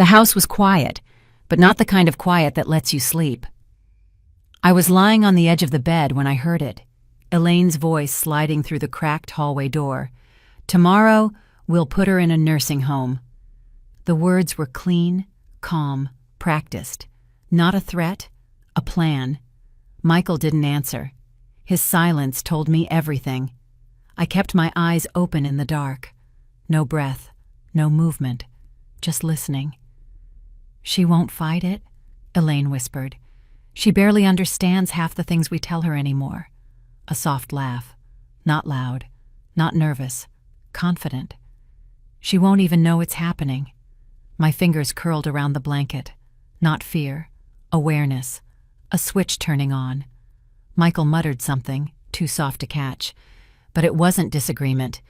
The house was quiet, but not the kind of quiet that lets you sleep. I was lying on the edge of the bed when I heard it, Elaine's voice sliding through the cracked hallway door. "Tomorrow, we'll put her in a nursing home." The words were clean, calm, practiced. Not a threat, a plan. Michael didn't answer. His silence told me everything. I kept my eyes open in the dark. No breath, no movement, just listening. "She won't fight it," Elaine whispered. "She barely understands half the things we tell her anymore." A soft laugh. Not loud, not nervous, confident. "She won't even know it's happening." My fingers curled around the blanket. Not fear, awareness, a switch turning on. Michael muttered something, too soft to catch. But it wasn't disagreement.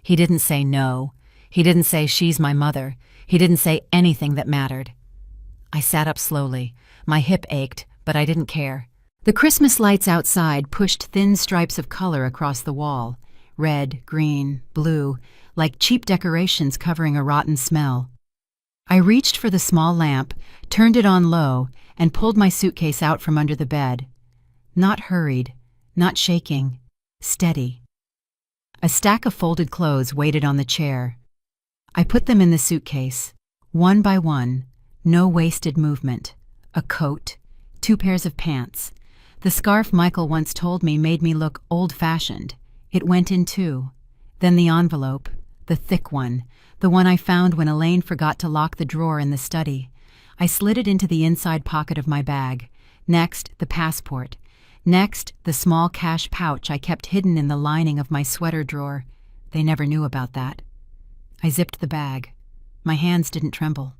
He didn't say no. He didn't say she's my mother. He didn't say anything that mattered. I sat up slowly. My hip ached, but I didn't care. The Christmas lights outside pushed thin stripes of color across the wall. Red, green, blue, like cheap decorations covering a rotten smell. I reached for the small lamp, turned it on low, and pulled my suitcase out from under the bed. Not hurried, not shaking, steady. A stack of folded clothes waited on the chair. I put them in the suitcase, one by one, no wasted movement. A coat, 2 pairs of pants. The scarf Michael once told me made me look old-fashioned. It went in too. Then the envelope, the thick one, the one I found when Elaine forgot to lock the drawer in the study. I slid it into the inside pocket of my bag. Next, the passport. Next, the small cash pouch I kept hidden in the lining of my sweater drawer. They never knew about that. I zipped the bag. My hands didn't tremble.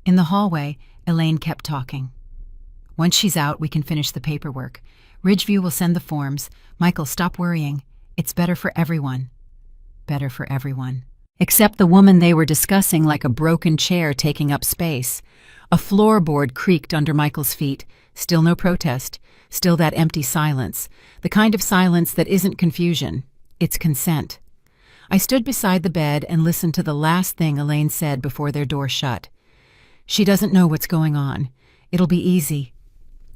In the hallway, Elaine kept talking. "Once she's out, we can finish the paperwork. Ridgeview will send the forms. Michael, stop worrying. It's better for everyone." Better for everyone. Except the woman they were discussing like a broken chair taking up space. A floorboard creaked under Michael's feet. Still no protest. Still that empty silence. The kind of silence that isn't confusion. It's consent. I stood beside the bed and listened to the last thing Elaine said before their door shut. "She doesn't know what's going on. It'll be easy."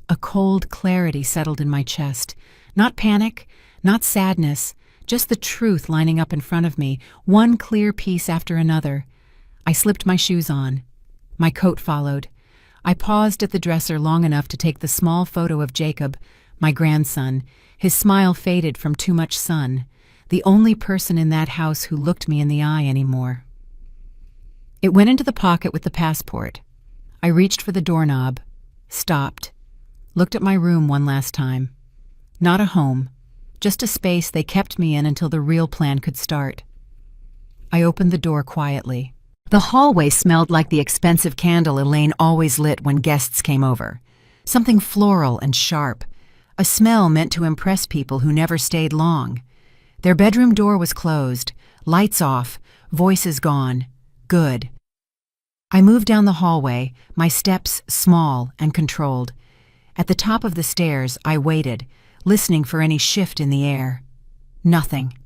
A cold clarity settled in my chest. Not panic, not sadness, just the truth lining up in front of me, one clear piece after another. I slipped my shoes on. My coat followed. I paused at the dresser long enough to take the small photo of Jacob, my grandson. His smile faded from too much sun, the only person in that house who looked me in the eye anymore. It went into the pocket with the passport. I reached for the doorknob, stopped, looked at my room one last time. Not a home, just a space they kept me in until the real plan could start. I opened the door quietly. The hallway smelled like the expensive candle Elaine always lit when guests came over. Something floral and sharp, a smell meant to impress people who never stayed long. Their bedroom door was closed, lights off, voices gone. Good. I moved down the hallway, my steps small and controlled. At the top of the stairs, I waited, listening for any shift in the air. Nothing.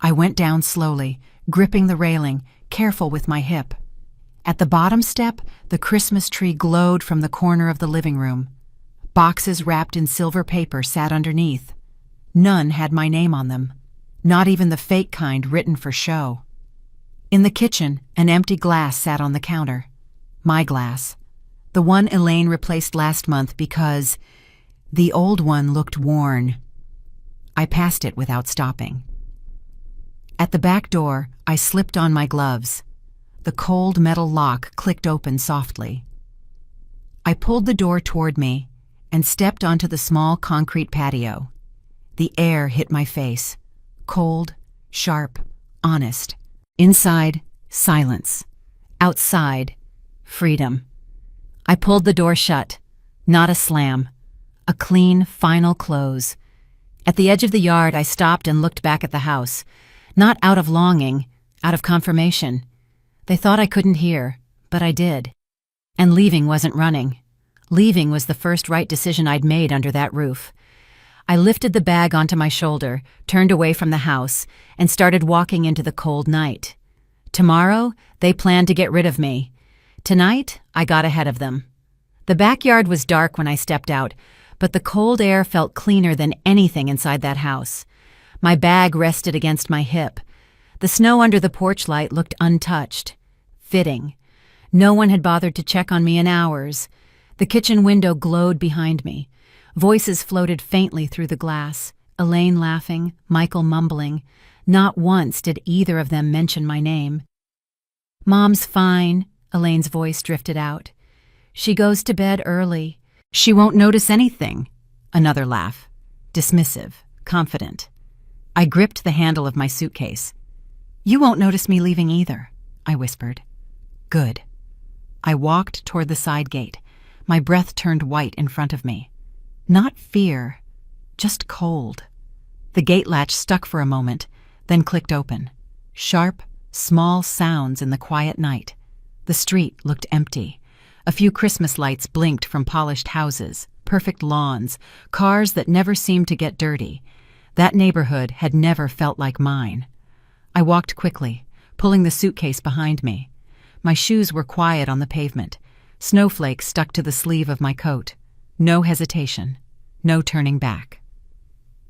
I went down slowly, gripping the railing, careful with my hip. At the bottom step, the Christmas tree glowed from the corner of the living room. Boxes wrapped in silver paper sat underneath. None had my name on them, not even the fake kind written for show. In the kitchen, an empty glass sat on the counter. My glass. The one Elaine replaced last month because the old one looked worn. I passed it without stopping. At the back door, I slipped on my gloves. The cold metal lock clicked open softly. I pulled the door toward me and stepped onto the small concrete patio. The air hit my face. Cold, sharp, honest. Inside, silence. Outside, freedom. I pulled the door shut. Not a slam. A clean, final close. At the edge of the yard, I stopped and looked back at the house. Not out of longing, out of confirmation. They thought I couldn't hear, but I did. And leaving wasn't running. Leaving was the first right decision I'd made under that roof. I lifted the bag onto my shoulder, turned away from the house, and started walking into the cold night. Tomorrow, they planned to get rid of me. Tonight, I got ahead of them. The backyard was dark when I stepped out, but the cold air felt cleaner than anything inside that house. My bag rested against my hip. The snow under the porch light looked untouched. Fitting. No one had bothered to check on me in hours. The kitchen window glowed behind me. Voices floated faintly through the glass. Elaine laughing, Michael mumbling. Not once did either of them mention my name. "Mom's fine," Elaine's voice drifted out. "She goes to bed early. She won't notice anything." Another laugh. Dismissive, confident. I gripped the handle of my suitcase. "You won't notice me leaving either," I whispered. "Good." I walked toward the side gate. My breath turned white in front of me. Not fear, just cold. The gate latch stuck for a moment, then clicked open. Sharp, small sounds in the quiet night. The street looked empty. A few Christmas lights blinked from polished houses, perfect lawns, cars that never seemed to get dirty. That neighborhood had never felt like mine. I walked quickly, pulling the suitcase behind me. My shoes were quiet on the pavement. Snowflakes stuck to the sleeve of my coat. No hesitation. No turning back.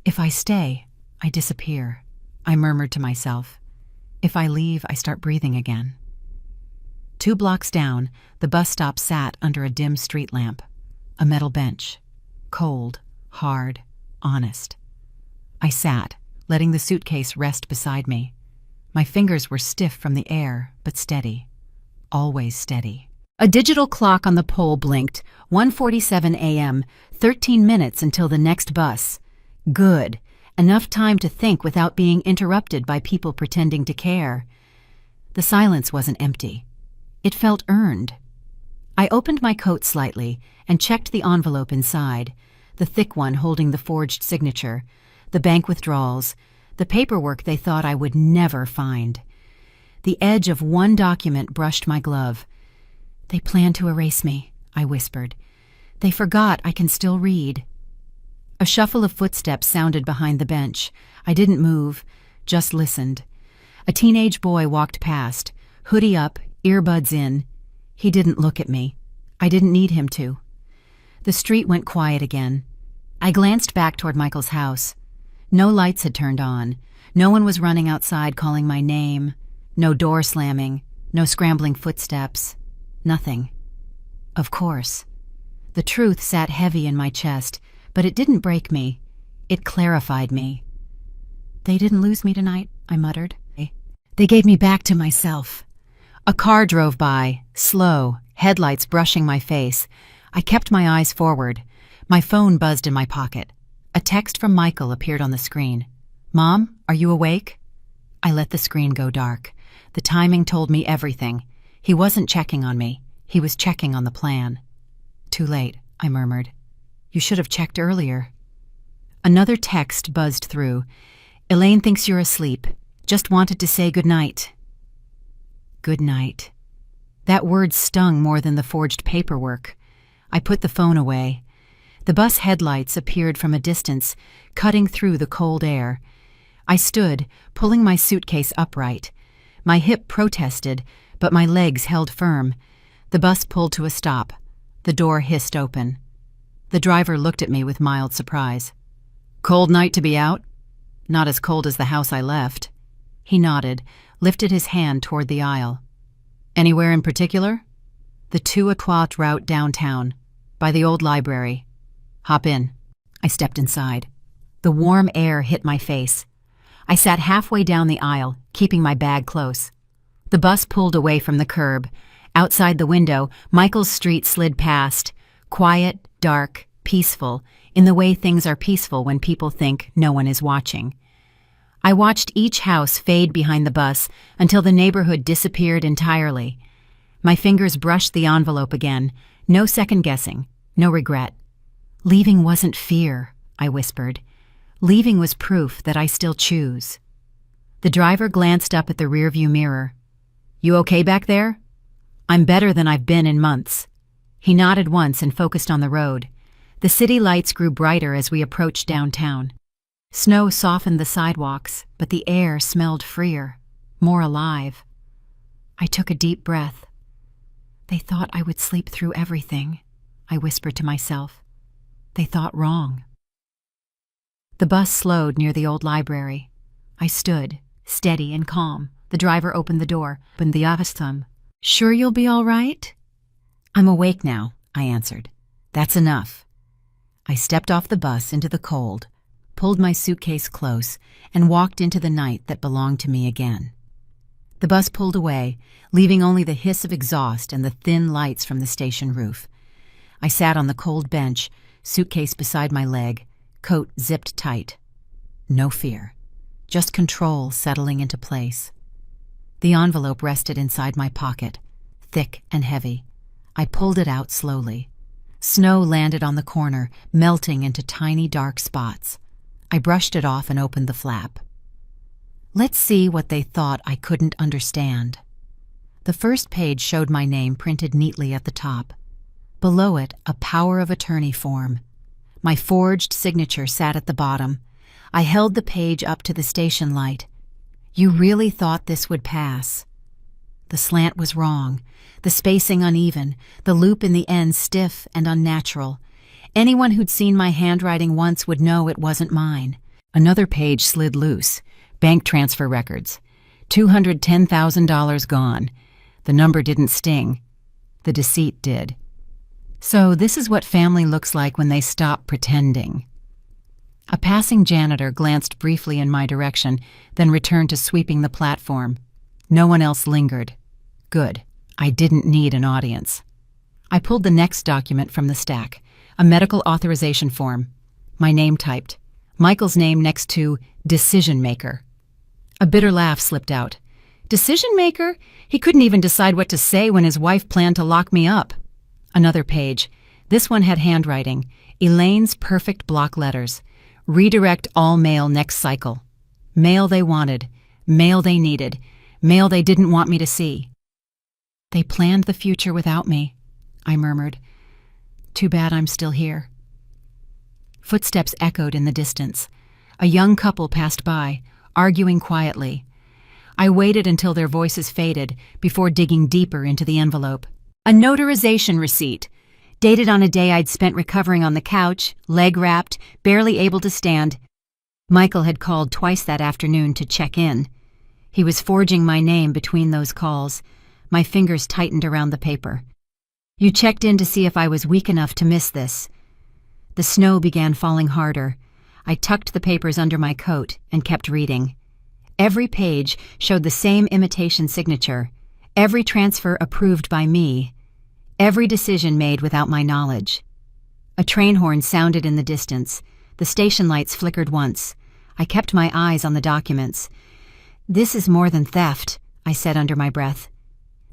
If I stay, I disappear, I murmured to myself. If I leave, I start breathing again. 2 blocks down, the bus stop sat under a dim street lamp. A metal bench. Cold, hard, honest. I sat, letting the suitcase rest beside me. My fingers were stiff from the air, but steady. Always steady. A digital clock on the pole blinked, 1:47 a.m., 13 minutes until the next bus. Good. Enough time to think without being interrupted by people pretending to care. The silence wasn't empty. It felt earned. I opened my coat slightly and checked the envelope inside, the thick one holding the forged signature, the bank withdrawals, the paperwork they thought I would never find. The edge of one document brushed my glove. "They plan to erase me," I whispered. "They forgot I can still read." A shuffle of footsteps sounded behind the bench. I didn't move, just listened. A teenage boy walked past, hoodie up, earbuds in. He didn't look at me. I didn't need him to. The street went quiet again. I glanced back toward Michael's house. No lights had turned on. No one was running outside calling my name. No door slamming. No scrambling footsteps. Nothing. Of course. The truth sat heavy in my chest, but it didn't break me. It clarified me. "They didn't lose me tonight," I muttered. "They gave me back to myself." A car drove by, slow, headlights brushing my face. I kept my eyes forward. My phone buzzed in my pocket. A text from Michael appeared on the screen. "Mom, are you awake?" I let the screen go dark. The timing told me everything. He wasn't checking on me. He was checking on the plan. "Too late," I murmured. "You should have checked earlier." Another text buzzed through. "Elaine thinks you're asleep. Just wanted to say good night." Good night. That word stung more than the forged paperwork. I put the phone away. The bus headlights appeared from a distance, cutting through the cold air. I stood, pulling my suitcase upright. My hip protested, but my legs held firm. The bus pulled to a stop. The door hissed open. The driver looked at me with mild surprise. "Cold night to be out?" "Not as cold as the house I left." He nodded, lifted his hand toward the aisle. "Anywhere in particular?" "The 2 o'clock route downtown, by the old library." "Hop in." I stepped inside. The warm air hit my face. I sat halfway down the aisle, keeping my bag close. The bus pulled away from the curb. Outside the window, Michael's street slid past, quiet, dark, peaceful, in the way things are peaceful when people think no one is watching. I watched each house fade behind the bus until the neighborhood disappeared entirely. My fingers brushed the envelope again, no second guessing, no regret. Leaving wasn't fear, I whispered. Leaving was proof that I still choose. The driver glanced up at the rearview mirror. "You okay back there?" "I'm better than I've been in months." He nodded once and focused on the road. The city lights grew brighter as we approached downtown. Snow softened the sidewalks, but the air smelled freer, more alive. I took a deep breath. They thought I would sleep through everything, I whispered to myself. They thought wrong. The bus slowed near the old library. I stood, steady and calm. The driver opened the door. Sure you'll be all right? I'm awake now, I answered. That's enough. I stepped off the bus into the cold, pulled my suitcase close, and walked into the night that belonged to me again. The bus pulled away, leaving only the hiss of exhaust and the thin lights from the station roof. I sat on the cold bench, suitcase beside my leg, coat zipped tight. No fear, just control settling into place. The envelope rested inside my pocket, thick and heavy. I pulled it out slowly. Snow landed on the corner, melting into tiny dark spots. I brushed it off and opened the flap. Let's see what they thought I couldn't understand. The first page showed my name printed neatly at the top. Below it, a power of attorney form. My forged signature sat at the bottom. I held the page up to the station light. You really thought this would pass. The slant was wrong, the spacing uneven, the loop in the end stiff and unnatural. Anyone who'd seen my handwriting once would know it wasn't mine. Another page slid loose. Bank transfer records. $210,000 gone. The number didn't sting. The deceit did. So this is what family looks like when they stop pretending. A passing janitor glanced briefly in my direction, then returned to sweeping the platform. No one else lingered. Good. I didn't need an audience. I pulled the next document from the stack, a medical authorization form. My name typed. Michael's name next to decision maker. A bitter laugh slipped out. Decision maker? He couldn't even decide what to say when his wife planned to lock me up. Another page. This one had handwriting. Elaine's perfect block letters. Redirect all mail next cycle. Mail they wanted. Mail they needed. Mail they didn't want me to see. They planned the future without me, I murmured. Too bad I'm still here. Footsteps echoed in the distance. A young couple passed by, arguing quietly. I waited until their voices faded before digging deeper into the envelope. A notarization receipt, dated on a day I'd spent recovering on the couch, leg wrapped, barely able to stand. Michael had called twice that afternoon to check in. He was forging my name between those calls. My fingers tightened around the paper. You checked in to see if I was weak enough to miss this. The snow began falling harder. I tucked the papers under my coat and kept reading. Every page showed the same imitation signature. Every transfer approved by me. Every decision made without my knowledge. A train horn sounded in the distance. The station lights flickered once. I kept my eyes on the documents. This is more than theft, I said under my breath.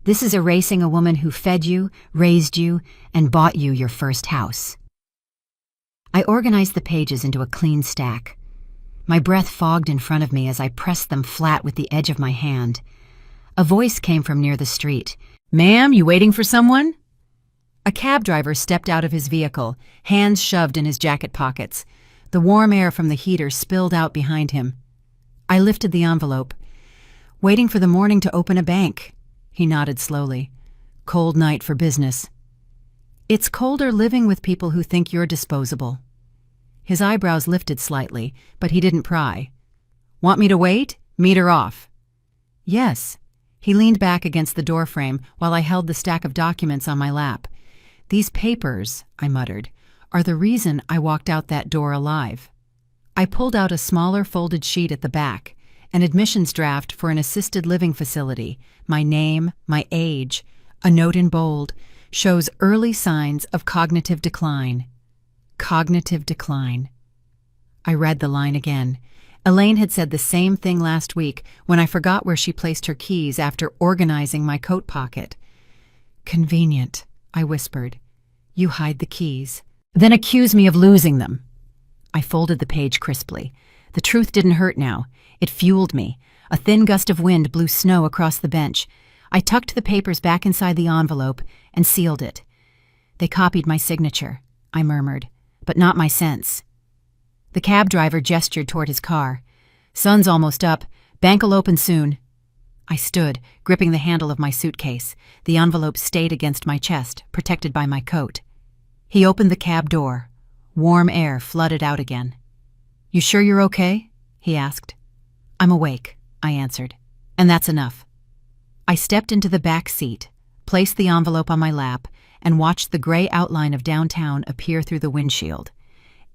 This is erasing a woman who fed you, raised you, and bought you your first house. I organized the pages into a clean stack. My breath fogged in front of me as I pressed them flat with the edge of my hand. A voice came from near the street. Ma'am, you waiting for someone? A cab driver stepped out of his vehicle, hands shoved in his jacket pockets. The warm air from the heater spilled out behind him. I lifted the envelope. Waiting for the morning to open a bank. He nodded slowly. Cold night for business. It's colder living with people who think you're disposable. His eyebrows lifted slightly, but he didn't pry. Want me to wait? Meet her off. Yes. He leaned back against the doorframe while I held the stack of documents on my lap. These papers, I muttered, are the reason I walked out that door alive. I pulled out a smaller folded sheet at the back, an admissions draft for an assisted living facility. My name, my age, a note in bold, shows early signs of cognitive decline. Cognitive decline. I read the line again. Elaine had said the same thing last week when I forgot where she placed her keys after organizing my coat pocket. Convenient, I whispered. You hide the keys, then accuse me of losing them. I folded the page crisply. The truth didn't hurt now. It fueled me. A thin gust of wind blew snow across the bench. I tucked the papers back inside the envelope and sealed it. They copied my signature, I murmured, but not my sense. The cab driver gestured toward his car. Sun's almost up. Bank'll open soon. I stood, gripping the handle of my suitcase. The envelope stayed against my chest, protected by my coat. He opened the cab door. Warm air flooded out again. "You sure you're okay?" he asked. "I'm awake," I answered. "And that's enough." I stepped into the back seat, placed the envelope on my lap, and watched the gray outline of downtown appear through the windshield.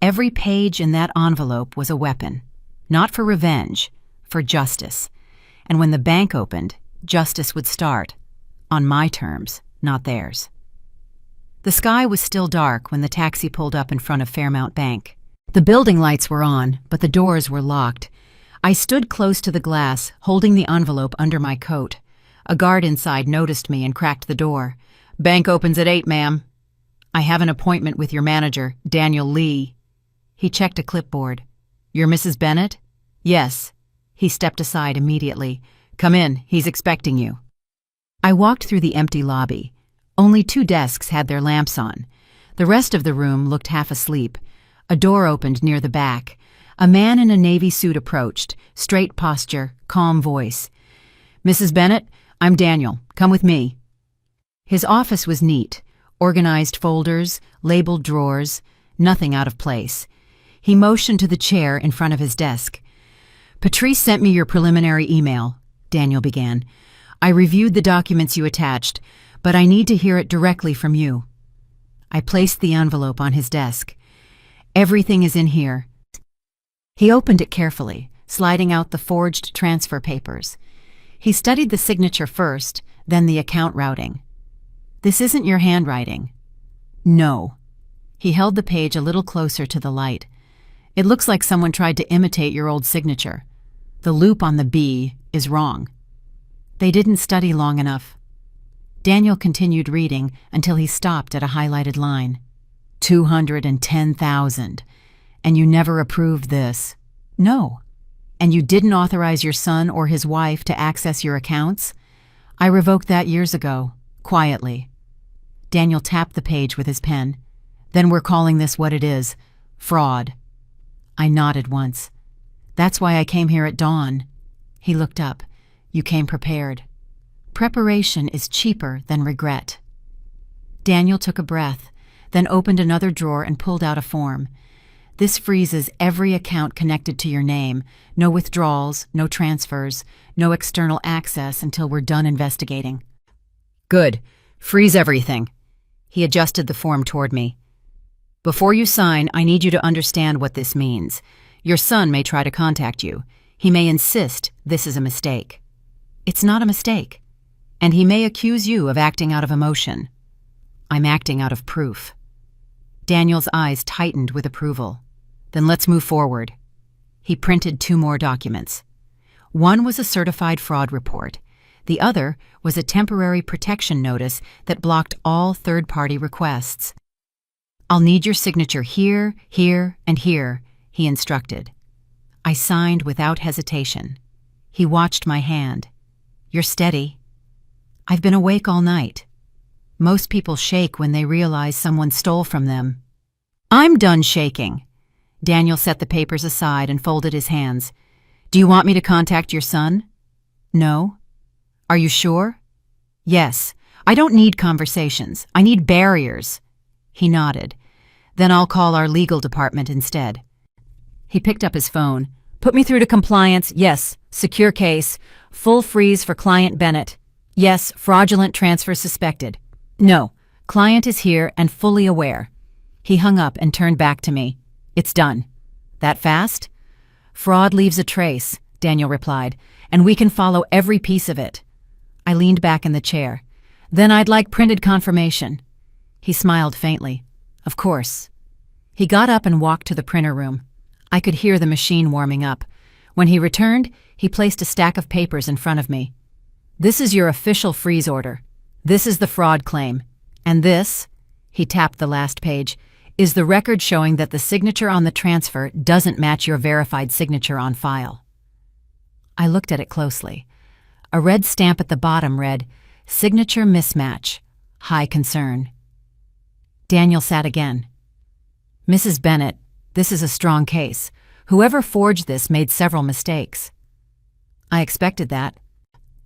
Every page in that envelope was a weapon. Not for revenge, for justice. And when the bank opened, justice would start. On my terms, not theirs. The sky was still dark when the taxi pulled up in front of Fairmount Bank. The building lights were on, but the doors were locked. I stood close to the glass, holding the envelope under my coat. A guard inside noticed me and cracked the door. "Bank opens at 8, ma'am." "I have an appointment with your manager, Daniel Lee." He checked a clipboard. "You're Mrs. Bennett?" "Yes." He stepped aside immediately. "Come in, he's expecting you." I walked through the empty lobby. Only 2 desks had their lamps on. The rest of the room looked half asleep. A door opened near the back. A man in a navy suit approached, straight posture, calm voice. "Mrs. Bennett, I'm Daniel. Come with me." His office was neat, organized folders, labeled drawers, nothing out of place. He motioned to the chair in front of his desk. "Patrice sent me your preliminary email," Daniel began. "I reviewed the documents you attached, but I need to hear it directly from you." I placed the envelope on his desk. "Everything is in here." He opened it carefully, sliding out the forged transfer papers. He studied the signature first, then the account routing. "This isn't your handwriting." "No." He held the page a little closer to the light. "It looks like someone tried to imitate your old signature. The loop on the B is wrong." "They didn't study long enough." Daniel continued reading until he stopped at a highlighted line. 210,000. "And you never approved this?" "No." "And you didn't authorize your son or his wife to access your accounts?" "I revoked that years ago, quietly." Daniel tapped the page with his pen. "Then we're calling this what it is, fraud." I nodded once. "That's why I came here at dawn." He looked up. "You came prepared." Preparation is cheaper than regret. Daniel took a breath, then opened another drawer and pulled out a form. "This freezes every account connected to your name. No withdrawals, no transfers, no external access until we're done investigating." "Good. Freeze everything." He adjusted the form toward me. "Before you sign, I need you to understand what this means. Your son may try to contact you. He may insist this is a mistake." "It's not a mistake." "And he may accuse you of acting out of emotion." "I'm acting out of proof." Daniel's eyes tightened with approval. "Then let's move forward." He printed 2 more documents. One was a certified fraud report. The other was a temporary protection notice that blocked all third-party requests. "I'll need your signature here, here, and here," he instructed. I signed without hesitation. He watched my hand. "You're steady." "I've been awake all night." Most people shake when they realize someone stole from them. "I'm done shaking." Daniel set the papers aside and folded his hands. "Do you want me to contact your son?" "No." "Are you sure?" "Yes. I don't need conversations. I need barriers." He nodded. "Then I'll call our legal department instead." He picked up his phone. "Put me through to compliance. Yes. Secure case. Full freeze for client Bennett. Yes. Fraudulent transfer suspected. No. Client is here and fully aware." He hung up and turned back to me. "It's done." "That fast?" "Fraud leaves a trace," Daniel replied, "and we can follow every piece of it." I leaned back in the chair. "Then I'd like printed confirmation." He smiled faintly. "Of course." He got up and walked to the printer room. I could hear the machine warming up. When he returned, he placed a stack of papers in front of me. "This is your official freeze order. This is the fraud claim. And this," he tapped the last page, "is the record showing that the signature on the transfer doesn't match your verified signature on file." I looked at it closely. A red stamp at the bottom read, "Signature mismatch. High concern." Daniel sat again. "Mrs. Bennett, this is a strong case. Whoever forged this made several mistakes." "I expected that."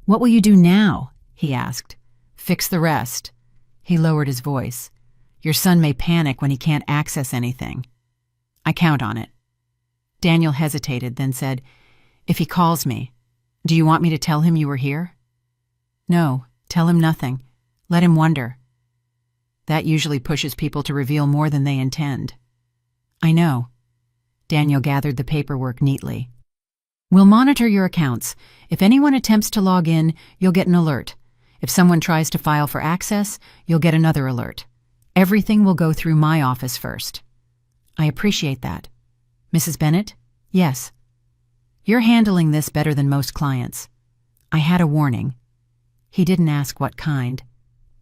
"What will you do now?" he asked. "Fix the rest." He lowered his voice. "Your son may panic when he can't access anything." "I count on it." Daniel hesitated, then said, "If he calls me, do you want me to tell him you were here?" "No, tell him nothing. Let him wonder." "That usually pushes people to reveal more than they intend." "I know." Daniel gathered the paperwork neatly. "We'll monitor your accounts. If anyone attempts to log in, you'll get an alert. If someone tries to file for access, you'll get another alert. Everything will go through my office first." "I appreciate that." "Mrs. Bennett?" "Yes." "You're handling this better than most clients. I had a warning." He didn't ask what kind.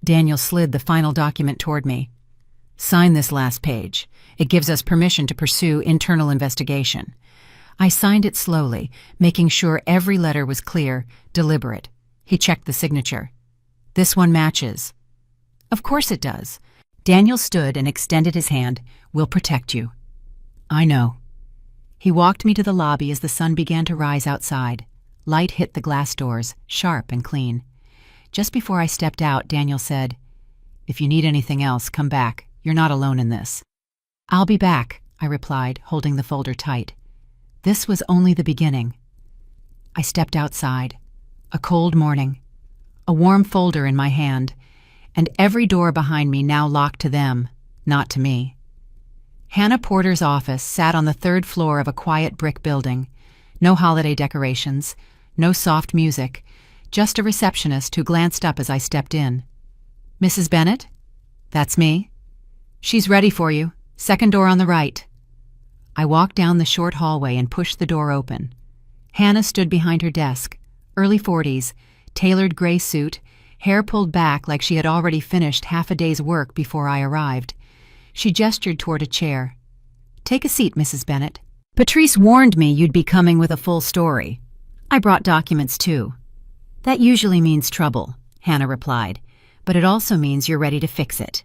Daniel slid the final document toward me. "Sign this last page. It gives us permission to pursue internal investigation." I signed it slowly, making sure every letter was clear, deliberate. He checked the signature. "This one matches." "Of course it does." Daniel stood and extended his hand. "We'll protect you." "I know." He walked me to the lobby as the sun began to rise outside. Light hit the glass doors, sharp and clean. Just before I stepped out, Daniel said, "If you need anything else, come back. You're not alone in this." "I'll be back," I replied, holding the folder tight. This was only the beginning. I stepped outside. A cold morning. A warm folder in my hand, and every door behind me now locked to them, not to me. Hannah Porter's office sat on the third floor of a quiet brick building. No holiday decorations, no soft music, just a receptionist who glanced up as I stepped in. "Mrs. Bennett?" "That's me." "She's ready for you. Second door on the right." I walked down the short hallway and pushed the door open. Hannah stood behind her desk, early 40s, tailored gray suit, hair pulled back like she had already finished half a day's work before I arrived. She gestured toward a chair. "Take a seat, Mrs. Bennett. Patrice warned me you'd be coming with a full story. I brought documents too." "That usually means trouble," Hannah replied, "but it also means you're ready to fix it."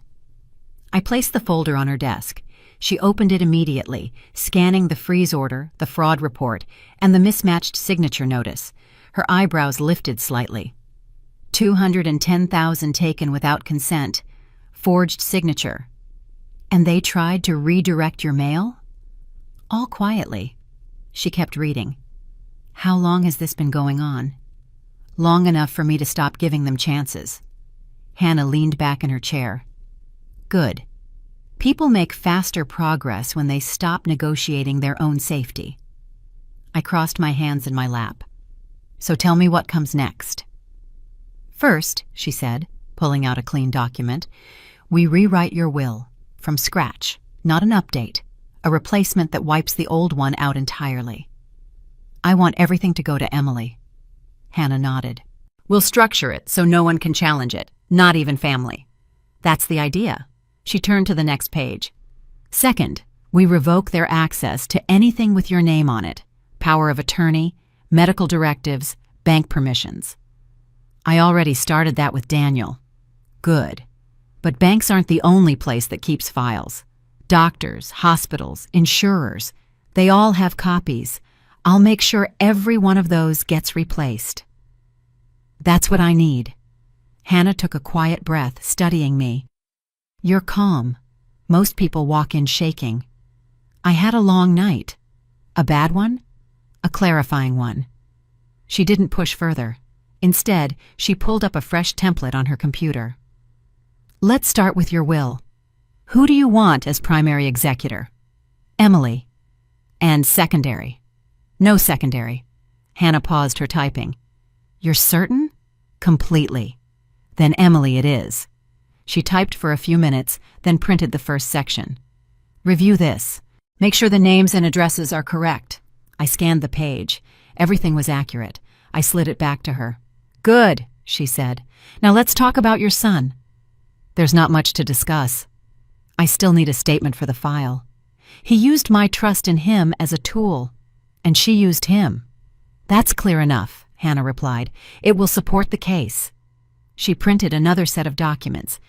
I placed the folder on her desk. She opened it immediately, scanning the freeze order, the fraud report, and the mismatched signature notice. Her eyebrows lifted slightly. 210,000 taken without consent. Forged signature. "And they tried to redirect your mail?" "All quietly." She kept reading. "How long has this been going on?" "Long enough for me to stop giving them chances." Hannah leaned back in her chair. "Good. People make faster progress when they stop negotiating their own safety." I crossed my hands in my lap. "So tell me what comes next." "First," she said, pulling out a clean document, "we rewrite your will, from scratch, not an update, a replacement that wipes the old one out entirely. I want everything to go to Emily." Hannah nodded. "We'll structure it so no one can challenge it, not even family." "That's the idea." She turned to the next page. "Second, we revoke their access to anything with your name on it, power of attorney, medical directives, bank permissions." I already started that with Daniel. "Good. But banks aren't the only place that keeps files. Doctors, hospitals, insurers, they all have copies. I'll make sure every one of those gets replaced." "That's what I need." Hannah took a quiet breath, studying me. "You're calm. Most people walk in shaking." "I had a long night." "A bad one?" "A clarifying one." She didn't push further. Instead, she pulled up a fresh template on her computer. "Let's start with your will. Who do you want as primary executor?" "Emily." "And secondary?" "No secondary." Hannah paused her typing. "You're certain?" "Completely." "Then Emily it is." She typed for a few minutes, then printed the first section. "Review this. Make sure the names and addresses are correct." I scanned the page. Everything was accurate. I slid it back to her. "Good," she said. "Now let's talk about your son." "There's not much to discuss." "I still need a statement for the file." "He used my trust in him as a tool, and she used him." "That's clear enough," Hannah replied. "It will support the case." She printed another set of documents.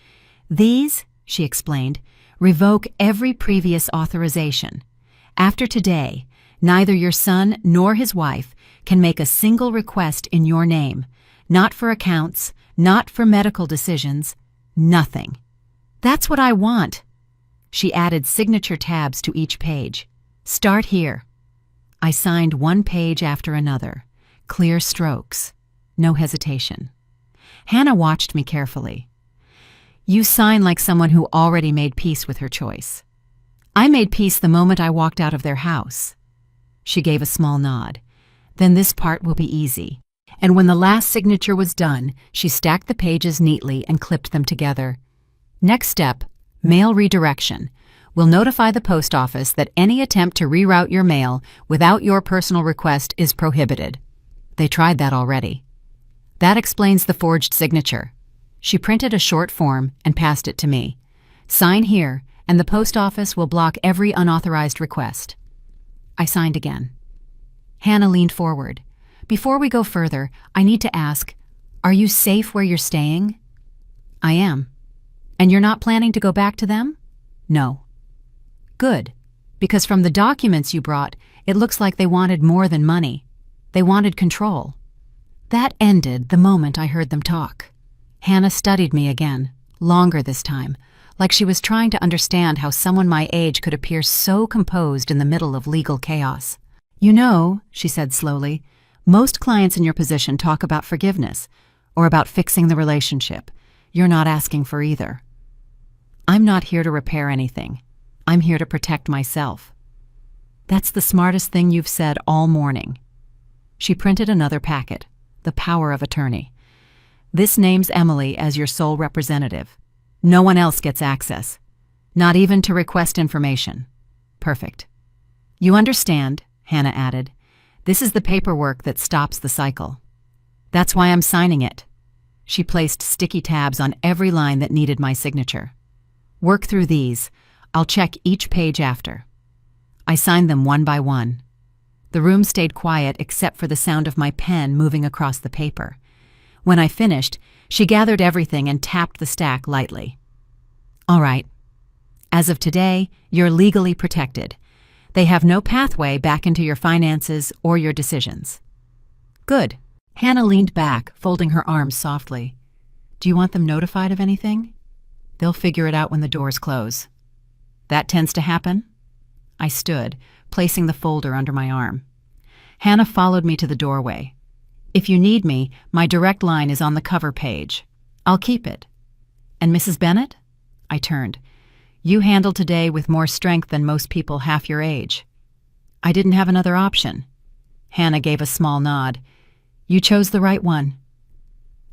"These," she explained, "revoke every previous authorization. After today, neither your son nor his wife can make a single request in your name, Not for accounts, not for medical decisions, nothing. That's what I want. She added signature tabs to each page. Start here. I signed one page after another. Clear strokes. No hesitation. Hannah watched me carefully. You sign like someone who already made peace with her choice. I made peace the moment I walked out of their house. She gave a small nod. Then this part will be easy. And when the last signature was done, she stacked the pages neatly and clipped them together. Next step, mail redirection. We'll notify the post office that any attempt to reroute your mail without your personal request is prohibited. They tried that already. That explains the forged signature. She printed a short form and passed it to me. Sign here, and the post office will block every unauthorized request. I signed again. Hannah leaned forward. Before we go further, I need to ask, are you safe where you're staying? I am. And you're not planning to go back to them? No. Good, because from the documents you brought, it looks like they wanted more than money. They wanted control. That ended the moment I heard them talk. Hannah studied me again, longer this time, like she was trying to understand how someone my age could appear so composed in the middle of legal chaos. You know, she said slowly, most clients in your position talk about forgiveness or about fixing the relationship. You're not asking for either. I'm not here to repair anything. I'm here to protect myself. That's the smartest thing you've said all morning. She printed another packet, the power of attorney. This names Emily as your sole representative. No one else gets access, not even to request information. Perfect. You understand, Hannah added. This is the paperwork that stops the cycle. That's why I'm signing it. She placed sticky tabs on every line that needed my signature. Work through these. I'll check each page after. I signed them one by one. The room stayed quiet except for the sound of my pen moving across the paper. When I finished, she gathered everything and tapped the stack lightly. All right. As of today, you're legally protected. They have no pathway back into your finances or your decisions. Good. Hannah leaned back, folding her arms softly. Do you want them notified of anything? They'll figure it out when the doors close. That tends to happen? I stood, placing the folder under my arm. Hannah followed me to the doorway. If you need me, my direct line is on the cover page. I'll keep it. And Mrs. Bennett? I turned. You handled today with more strength than most people half your age. I didn't have another option. Hannah gave a small nod. You chose the right one.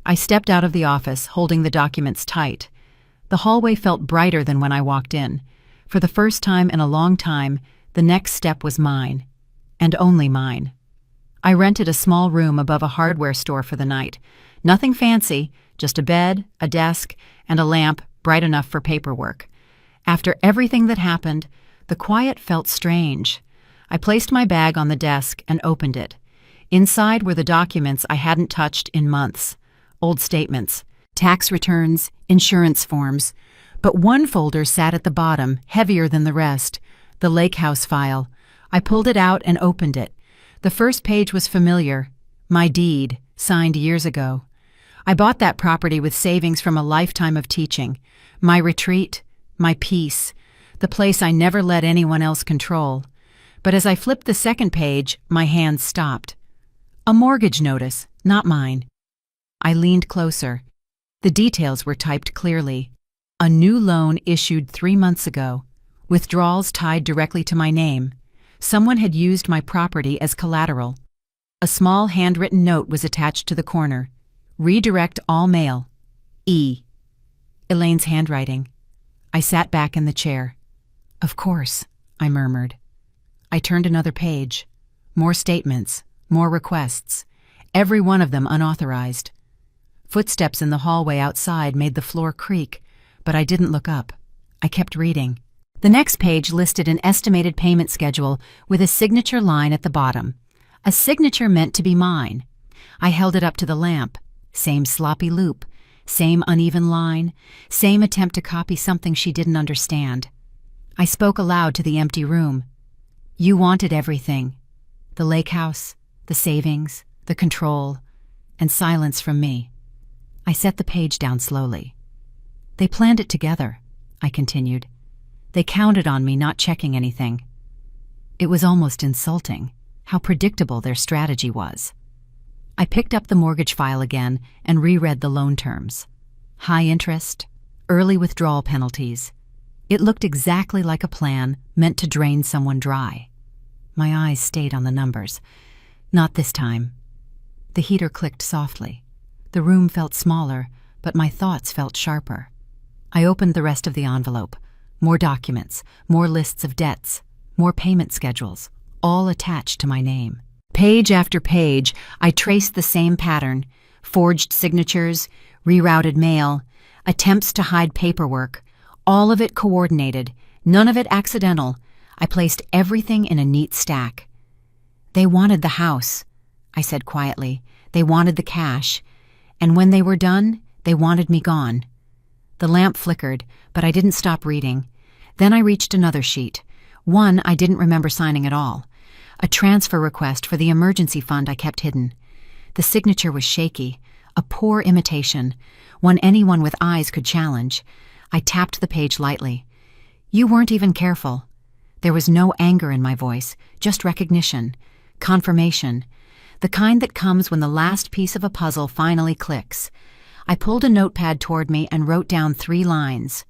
I stepped out of the office, holding the documents tight. The hallway felt brighter than when I walked in. For the first time in a long time, the next step was mine. And only mine. I rented a small room above a hardware store for the night. Nothing fancy, just a bed, a desk, and a lamp bright enough for paperwork. After everything that happened, the quiet felt strange. I placed my bag on the desk and opened it. Inside were the documents I hadn't touched in months. Old statements, tax returns, insurance forms. But one folder sat at the bottom, heavier than the rest, the Lake House file. I pulled it out and opened it. The first page was familiar. My deed, signed years ago. I bought that property with savings from a lifetime of teaching. My retreat, my peace, the place I never let anyone else control. But as I flipped the second page, my hands stopped. A mortgage notice, not mine. I leaned closer. The details were typed clearly. A new loan issued 3 months ago. Withdrawals tied directly to my name. Someone had used my property as collateral. A small handwritten note was attached to the corner. Redirect all mail. E. Elaine's handwriting. I sat back in the chair. Of course, I murmured. I turned another page. More statements, more requests. Every one of them unauthorized. Footsteps in the hallway outside made the floor creak, but I didn't look up. I kept reading. The next page listed an estimated payment schedule with a signature line at the bottom. A signature meant to be mine. I held it up to the lamp. Same sloppy loop, same uneven line, same attempt to copy something she didn't understand. I spoke aloud to the empty room. You wanted everything. The lake house, the savings, the control. and silence from me. I set the page down slowly. They planned it together, I continued. They counted on me not checking anything. It was almost insulting how predictable their strategy was. I picked up the mortgage file again and reread the loan terms. High interest, early withdrawal penalties. It looked exactly like a plan meant to drain someone dry. My eyes stayed on the numbers. Not this time. The heater clicked softly. The room felt smaller, but my thoughts felt sharper. I opened the rest of the envelope. More documents, more lists of debts, more payment schedules, all attached to my name. Page after page, I traced the same pattern: forged signatures, rerouted mail, attempts to hide paperwork, all of it coordinated, none of it accidental. I placed everything in a neat stack. They wanted the house, I said quietly. They wanted the cash. And when they were done, they wanted me gone. The lamp flickered, but I didn't stop reading. Then I reached another sheet. One I didn't remember signing at all. A transfer request for the emergency fund I kept hidden. The signature was shaky, a poor imitation, one anyone with eyes could challenge. I tapped the page lightly. You weren't even careful. There was no anger in my voice, just recognition, confirmation, the kind that comes when the last piece of a puzzle finally clicks. I pulled a notepad toward me and wrote down 3 lines.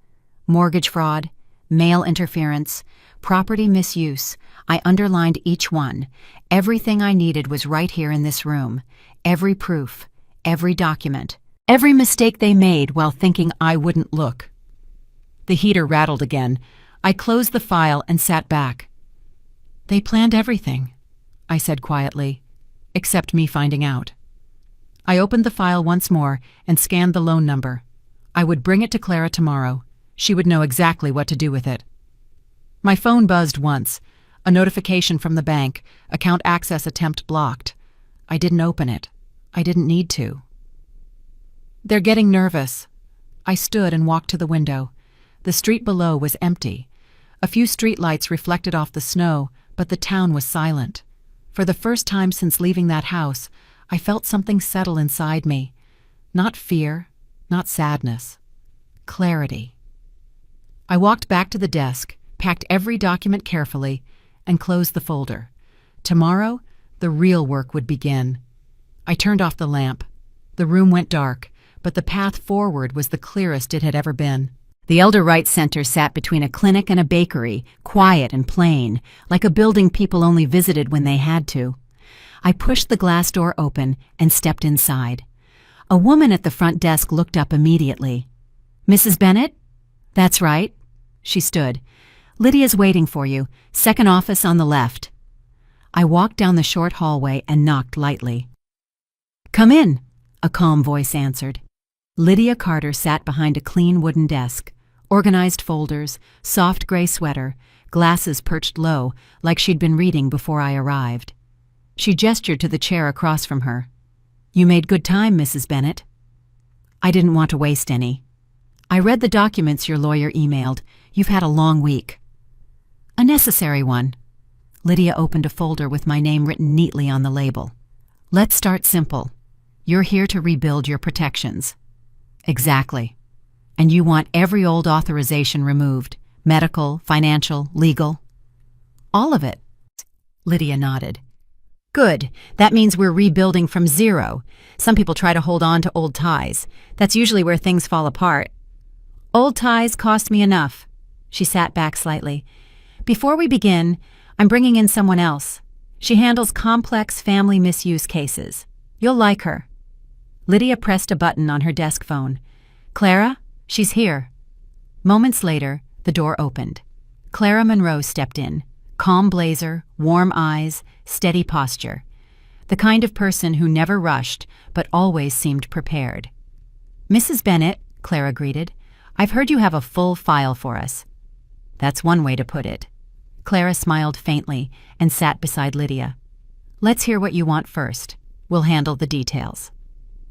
Mortgage fraud, mail interference, property misuse. I underlined each one. Everything I needed was right here in this room. Every proof, every document, every mistake they made while thinking I wouldn't look. The heater rattled again. I closed the file and sat back. They planned everything, I said quietly, except me finding out. I opened the file once more and scanned the loan number. I would bring it to Clara tomorrow. She would know exactly what to do with it. My phone buzzed once. A notification from the bank, account access attempt blocked. I didn't open it. I didn't need to. They're getting nervous. I stood and walked to the window. The street below was empty. A few streetlights reflected off the snow, but the town was silent. For the first time since leaving that house, I felt something settle inside me. Not fear, not sadness. Clarity. I walked back to the desk, packed every document carefully, and closed the folder. Tomorrow, the real work would begin. I turned off the lamp. The room went dark, but the path forward was the clearest it had ever been. The Elder Rights Center sat between a clinic and a bakery, quiet and plain, like a building people only visited when they had to. I pushed the glass door open and stepped inside. A woman at the front desk looked up immediately. "Mrs. Bennett?" "That's right." She stood. "Lydia's waiting for you. Second office on the left." I walked down the short hallway and knocked lightly. "Come in," a calm voice answered. Lydia Carter sat behind a clean wooden desk. Organized folders, soft gray sweater, glasses perched low, like she'd been reading before I arrived. She gestured to the chair across from her. "You made good time, Mrs. Bennett." "I didn't want to waste any. I read the documents your lawyer emailed. You've had a long week." "A necessary one." Lydia opened a folder with my name written neatly on the label. "Let's start simple. You're here to rebuild your protections." "Exactly. And you want every old authorization removed, medical, financial, legal?" "All of it." Lydia nodded. "Good. That means we're rebuilding from zero. Some people try to hold on to old ties. That's usually where things fall apart." "Old ties cost me enough." She sat back slightly. "Before we begin, I'm bringing in someone else. She handles complex family misuse cases. You'll like her." Lydia pressed a button on her desk phone. "Clara? She's here." Moments later, the door opened. Clara Monroe stepped in. Calm blazer, warm eyes, steady posture. The kind of person who never rushed, but always seemed prepared. "Mrs. Bennett," Clara greeted, "I've heard you have a full file for us." "That's one way to put it." Clara smiled faintly and sat beside Lydia. "Let's hear what you want first. We'll handle the details."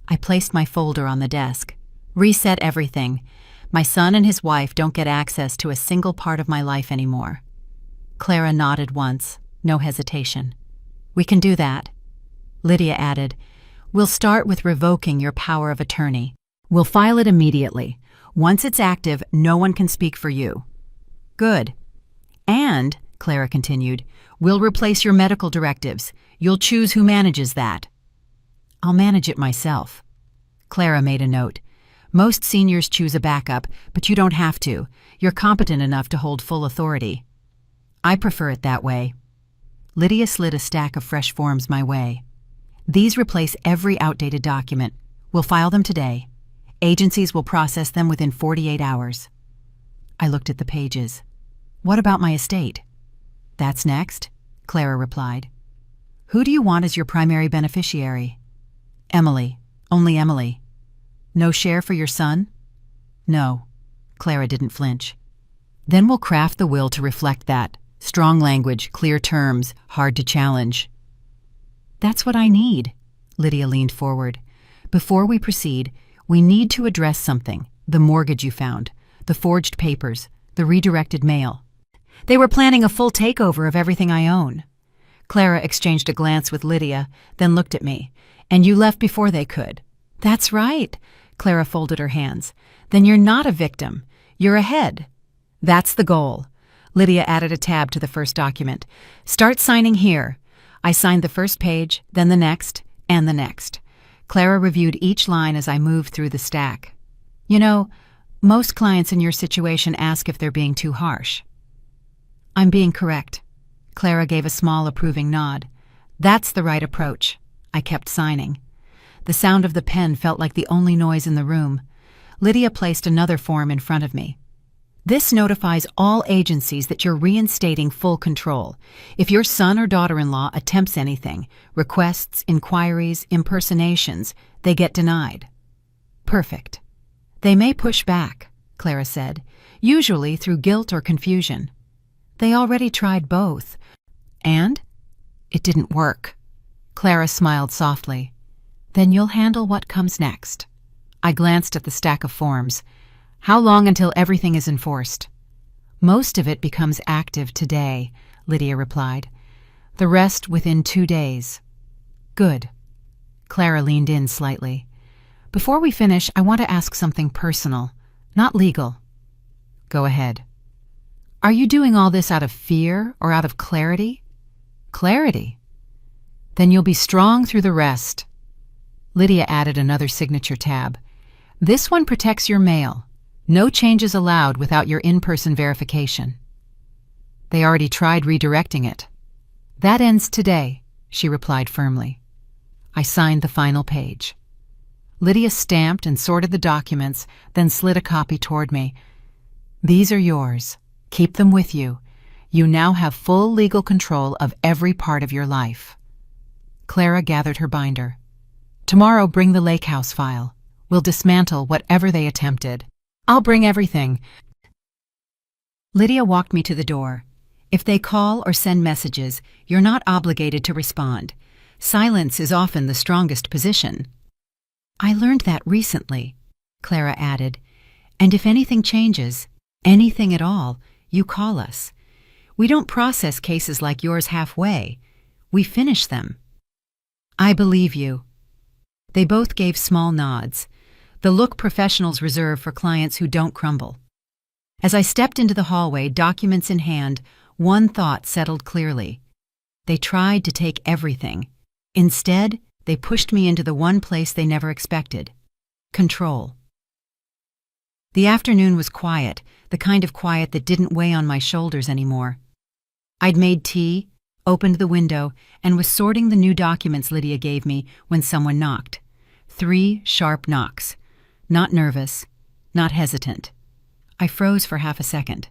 I placed my folder on the desk. "Reset everything. My son and his wife don't get access to a single part of my life anymore." Clara nodded once, no hesitation. "We can do that." Lydia added, We'll start with revoking your power of attorney. We'll file it immediately. Once it's active, no one can speak for you. Good. And, Clara continued, we'll replace your medical directives. You'll choose who manages that. I'll manage it myself. Clara made a note. Most seniors choose a backup, but you don't have to. You're competent enough to hold full authority. I prefer it that way. Lydia slid a stack of fresh forms my way. These replace every outdated document. We'll file them today. Agencies will process them within 48 hours. I looked at the pages. What about my estate? That's next, Clara replied. Who do you want as your primary beneficiary? Emily. Only Emily. No share for your son? No. Clara didn't flinch. Then we'll craft the will to reflect that. Strong language, clear terms, hard to challenge. That's what I need. Lydia leaned forward. Before we proceed, we need to address something. The mortgage you found, the forged papers, the redirected mail. They were planning a full takeover of everything I own. Clara exchanged a glance with Lydia, then looked at me. And you left before they could. That's right. Clara folded her hands. Then you're not a victim. You're ahead. That's the goal. Lydia added a tab to the first document. Start signing here. I signed the first page, then the next, and the next. Clara reviewed each line as I moved through the stack. You know, most clients in your situation ask if they're being too harsh. I'm being correct. Clara gave a small approving nod. That's the right approach. I kept signing. The sound of the pen felt like the only noise in the room. Lydia placed another form in front of me. This notifies all agencies that you're reinstating full control. If your son or daughter-in-law attempts anything, requests, inquiries, impersonations, they get denied. Perfect. They may push back, Clara said, usually through guilt or confusion. They already tried both. And? It didn't work. Clara smiled softly. Then you'll handle what comes next. I glanced at the stack of forms. How long until everything is enforced? Most of it becomes active today, Lydia replied. The rest within 2 days. Good. Clara leaned in slightly. Before we finish, I want to ask something personal, not legal. Go ahead. Are you doing all this out of fear or out of clarity? Clarity. Then you'll be strong through the rest. Lydia added another signature tab. This one protects your mail. No changes allowed without your in-person verification. They already tried redirecting it. That ends today, she replied firmly. I signed the final page. Lydia stamped and sorted the documents, then slid a copy toward me. These are yours. Keep them with you. You now have full legal control of every part of your life. Clara gathered her binder. Tomorrow bring the lake house file. We'll dismantle whatever they attempted. I'll bring everything. Lydia walked me to the door. If they call or send messages, you're not obligated to respond. Silence is often the strongest position. I learned that recently, Clara added. And if anything changes, anything at all, you call us. We don't process cases like yours halfway. We finish them. I believe you. They both gave small nods, the look professionals reserve for clients who don't crumble. As I stepped into the hallway, documents in hand, one thought settled clearly. They tried to take everything. Instead, they pushed me into the one place they never expected: control. The afternoon was quiet, the kind of quiet that didn't weigh on my shoulders anymore. I'd made tea, opened the window, and was sorting the new documents Lydia gave me when someone knocked. 3 sharp knocks. Not nervous, not hesitant. I froze for half a second.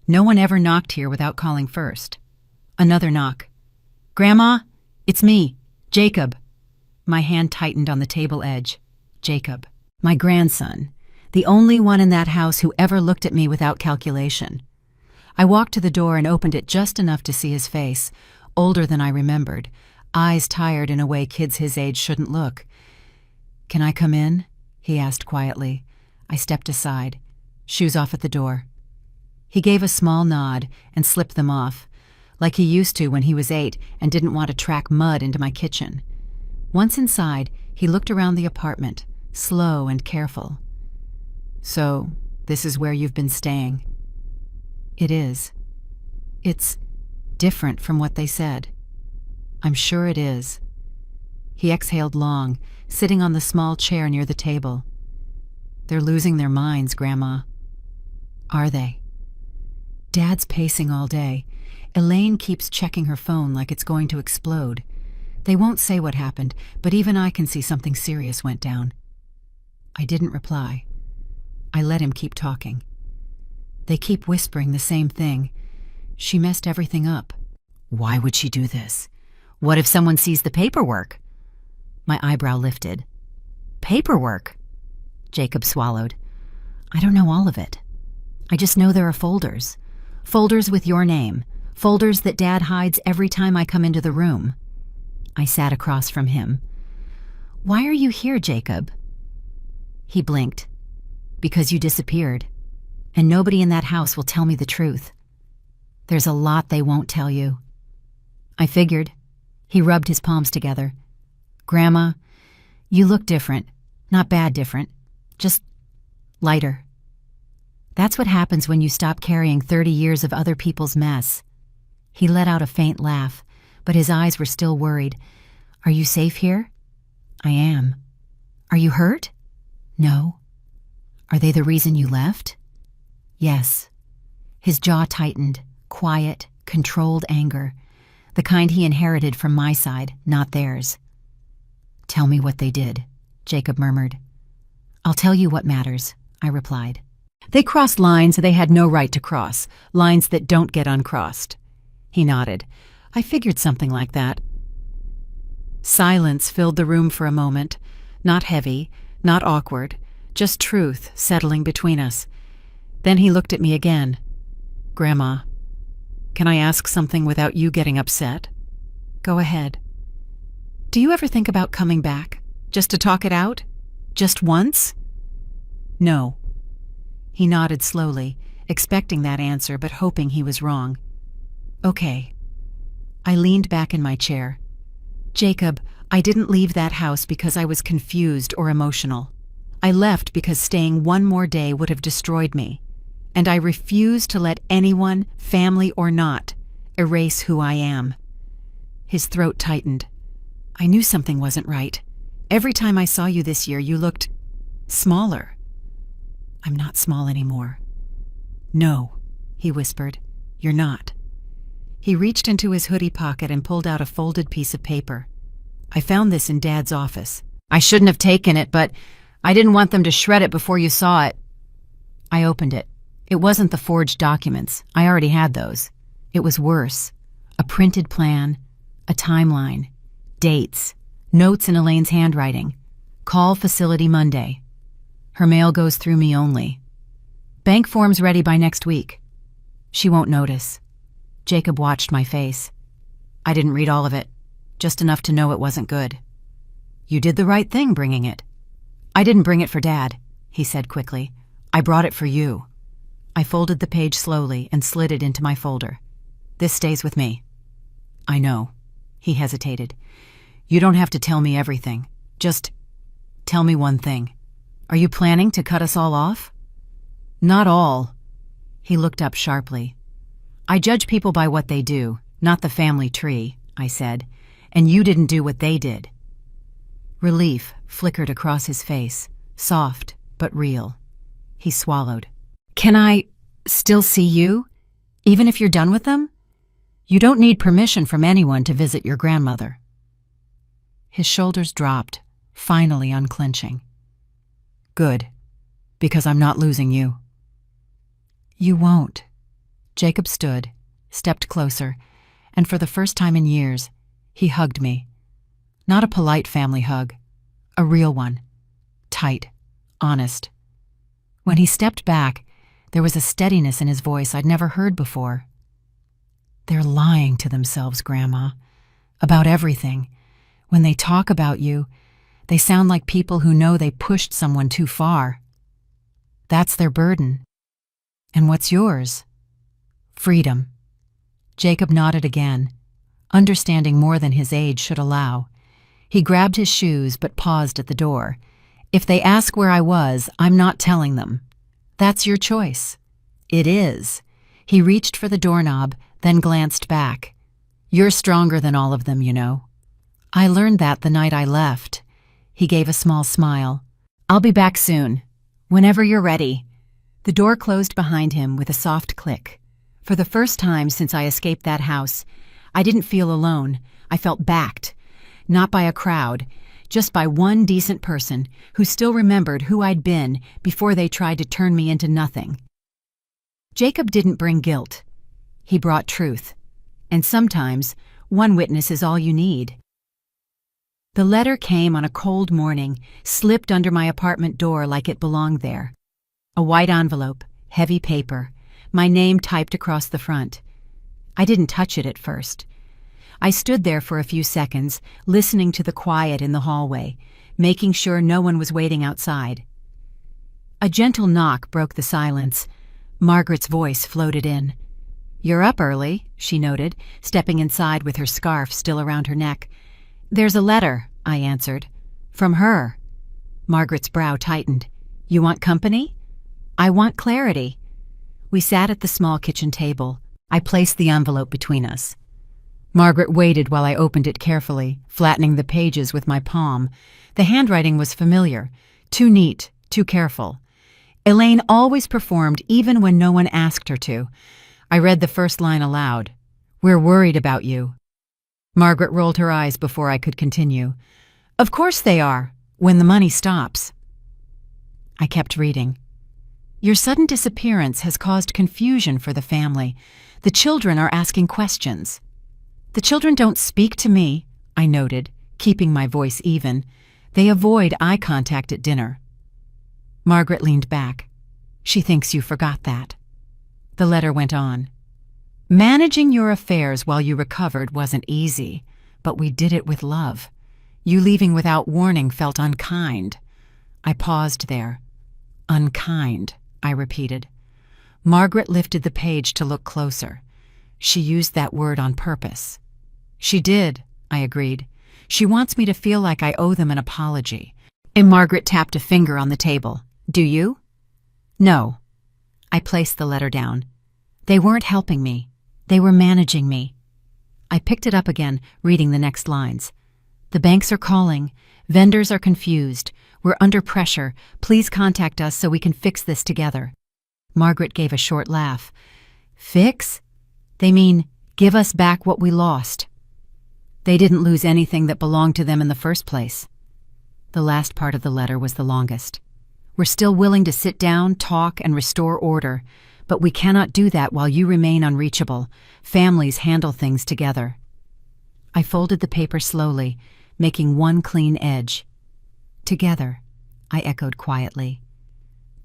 No one ever knocked here without calling first. Another knock. Grandma, it's me, Jacob. My hand tightened on the table edge. Jacob, my grandson, the only one in that house who ever looked at me without calculation. I walked to the door and opened it just enough to see his face, older than I remembered, eyes tired in a way kids his age shouldn't look. Can I come in? He asked quietly. I stepped aside, shoes off at the door. He gave a small nod and slipped them off, like he used to when he was 8 and didn't want to track mud into my kitchen. Once inside, He looked around the apartment, slow and careful. "So, this is where you've been staying?" "It is. It's different from what they said." "I'm sure it is." He exhaled long, sitting on the small chair near the table. "They're losing their minds, Grandma." "Are they?" "Dad's pacing all day. Elaine keeps checking her phone like it's going to explode. They won't say what happened, but even I can see something serious went down." I didn't reply. I let him keep talking. "They keep whispering the same thing. She messed everything up." "Why would she do this? What if someone sees the paperwork?" My eyebrow lifted. "Paperwork?" Jacob swallowed. "I don't know all of it. I just know there are folders. Folders with your name. Folders that Dad hides every time I come into the room." I sat across from him. "Why are you here, Jacob?" He blinked. "Because you disappeared. And nobody in that house will tell me the truth. There's a lot they won't tell you." I figured. He rubbed his palms together. "Grandma, you look different. Not bad different. Just lighter. That's what happens when you stop carrying 30 years of other people's mess." He let out a faint laugh, but his eyes were still worried. "Are you safe here?" "I am." "Are you hurt?" "No." "Are they the reason you left?" "Yes." His jaw tightened, quiet, controlled anger, the kind he inherited from my side, not theirs. "Tell me what they did," Jacob murmured. "I'll tell you what matters," I replied. "They crossed lines they had no right to cross, lines that don't get uncrossed." He nodded. "I figured something like that." Silence filled the room for a moment, not heavy, not awkward, just truth settling between us. Then he looked at me again. "Grandma, can I ask something without you getting upset?" "Go ahead." "Do you ever think about coming back, just to talk it out? Just once?" "No." He nodded slowly, expecting that answer but hoping he was wrong. "Okay." I leaned back in my chair. "Jacob, I didn't leave that house because I was confused or emotional. I left because staying one more day would have destroyed me. And I refuse to let anyone, family or not, erase who I am." His throat tightened. "I knew something wasn't right. Every time I saw you this year, you looked smaller." "I'm not small anymore." "No," he whispered. "You're not." He reached into his hoodie pocket and pulled out a folded piece of paper. "I found this in Dad's office. I shouldn't have taken it, but I didn't want them to shred it before you saw it." I opened it. It wasn't the forged documents. I already had those. It was worse. A printed plan, a timeline, dates, notes in Elaine's handwriting. "Call facility Monday. Her mail goes through me only. Bank forms ready by next week. She won't notice." Jacob watched my face. "I didn't read all of it, just enough to know it wasn't good." "You did the right thing bringing it." "I didn't bring it for Dad," he said quickly. "I brought it for you." I folded the page slowly and slid it into my folder. "This stays with me." "I know." He hesitated. "You don't have to tell me everything. Just tell me one thing. Are you planning to cut us all off?" "Not all." He looked up sharply. "I judge people by what they do, not the family tree," I said, "and you didn't do what they did." Relief flickered across his face, soft but real. He swallowed. "Can I still see you, even if you're done with them? You don't need permission from anyone to visit your grandmother." His shoulders dropped, finally unclenching. "Good, because I'm not losing you." "You won't." Jacob stood, stepped closer, and for the first time in years, he hugged me. Not a polite family hug, a real one. Tight, honest. When he stepped back, there was a steadiness in his voice I'd never heard before. "They're lying to themselves, Grandma, about everything. When they talk about you, they sound like people who know they pushed someone too far. That's their burden. And what's yours? Freedom." Jacob nodded again, understanding more than his age should allow. He grabbed his shoes but paused at the door. If they ask where I was, I'm not telling them. That's your choice. It is. He reached for the doorknob, then glanced back. You're stronger than all of them, you know. I learned that the night I left. He gave a small smile. I'll be back soon. Whenever you're ready. The door closed behind him with a soft click. For the first time since I escaped that house, I didn't feel alone. I felt backed. Not by a crowd, just by one decent person who still remembered who I'd been before they tried to turn me into nothing. Jacob didn't bring guilt. He brought truth. And sometimes, one witness is all you need. The letter came on a cold morning, slipped under my apartment door like it belonged there. A white envelope, heavy paper, my name typed across the front. I didn't touch it at first. I stood there for a few seconds, listening to the quiet in the hallway, making sure no one was waiting outside. A gentle knock broke the silence. Margaret's voice floated in. You're up early, she noted, stepping inside with her scarf still around her neck. There's a letter, I answered. From her. Margaret's brow tightened. You want company? I want clarity. We sat at the small kitchen table. I placed the envelope between us. Margaret waited while I opened it carefully, flattening the pages with my palm. The handwriting was familiar, too neat, too careful. Elaine always performed even when no one asked her to. I read the first line aloud. We're worried about you. Margaret rolled her eyes before I could continue. Of course they are, when the money stops. I kept reading. Your sudden disappearance has caused confusion for the family. The children are asking questions. The children don't speak to me, I noted, keeping my voice even. They avoid eye contact at dinner. Margaret leaned back. She thinks you forgot that. The letter went on. Managing your affairs while you recovered wasn't easy, but we did it with love. You leaving without warning felt unkind. I paused there. Unkind, I repeated. Margaret lifted the page to look closer. She used that word on purpose. She did, I agreed. She wants me to feel like I owe them an apology. And Margaret tapped a finger on the table. Do you? No. I placed the letter down. They weren't helping me. They were managing me. I picked it up again, reading the next lines. The banks are calling. Vendors are confused. We're under pressure. Please contact us so we can fix this together. Margaret gave a short laugh. Fix? They mean give us back what we lost. They didn't lose anything that belonged to them in the first place. The last part of the letter was the longest. We're still willing to sit down, talk, and restore order, but we cannot do that while you remain unreachable. Families handle things together. I folded the paper slowly, making one clean edge. Together, I echoed quietly.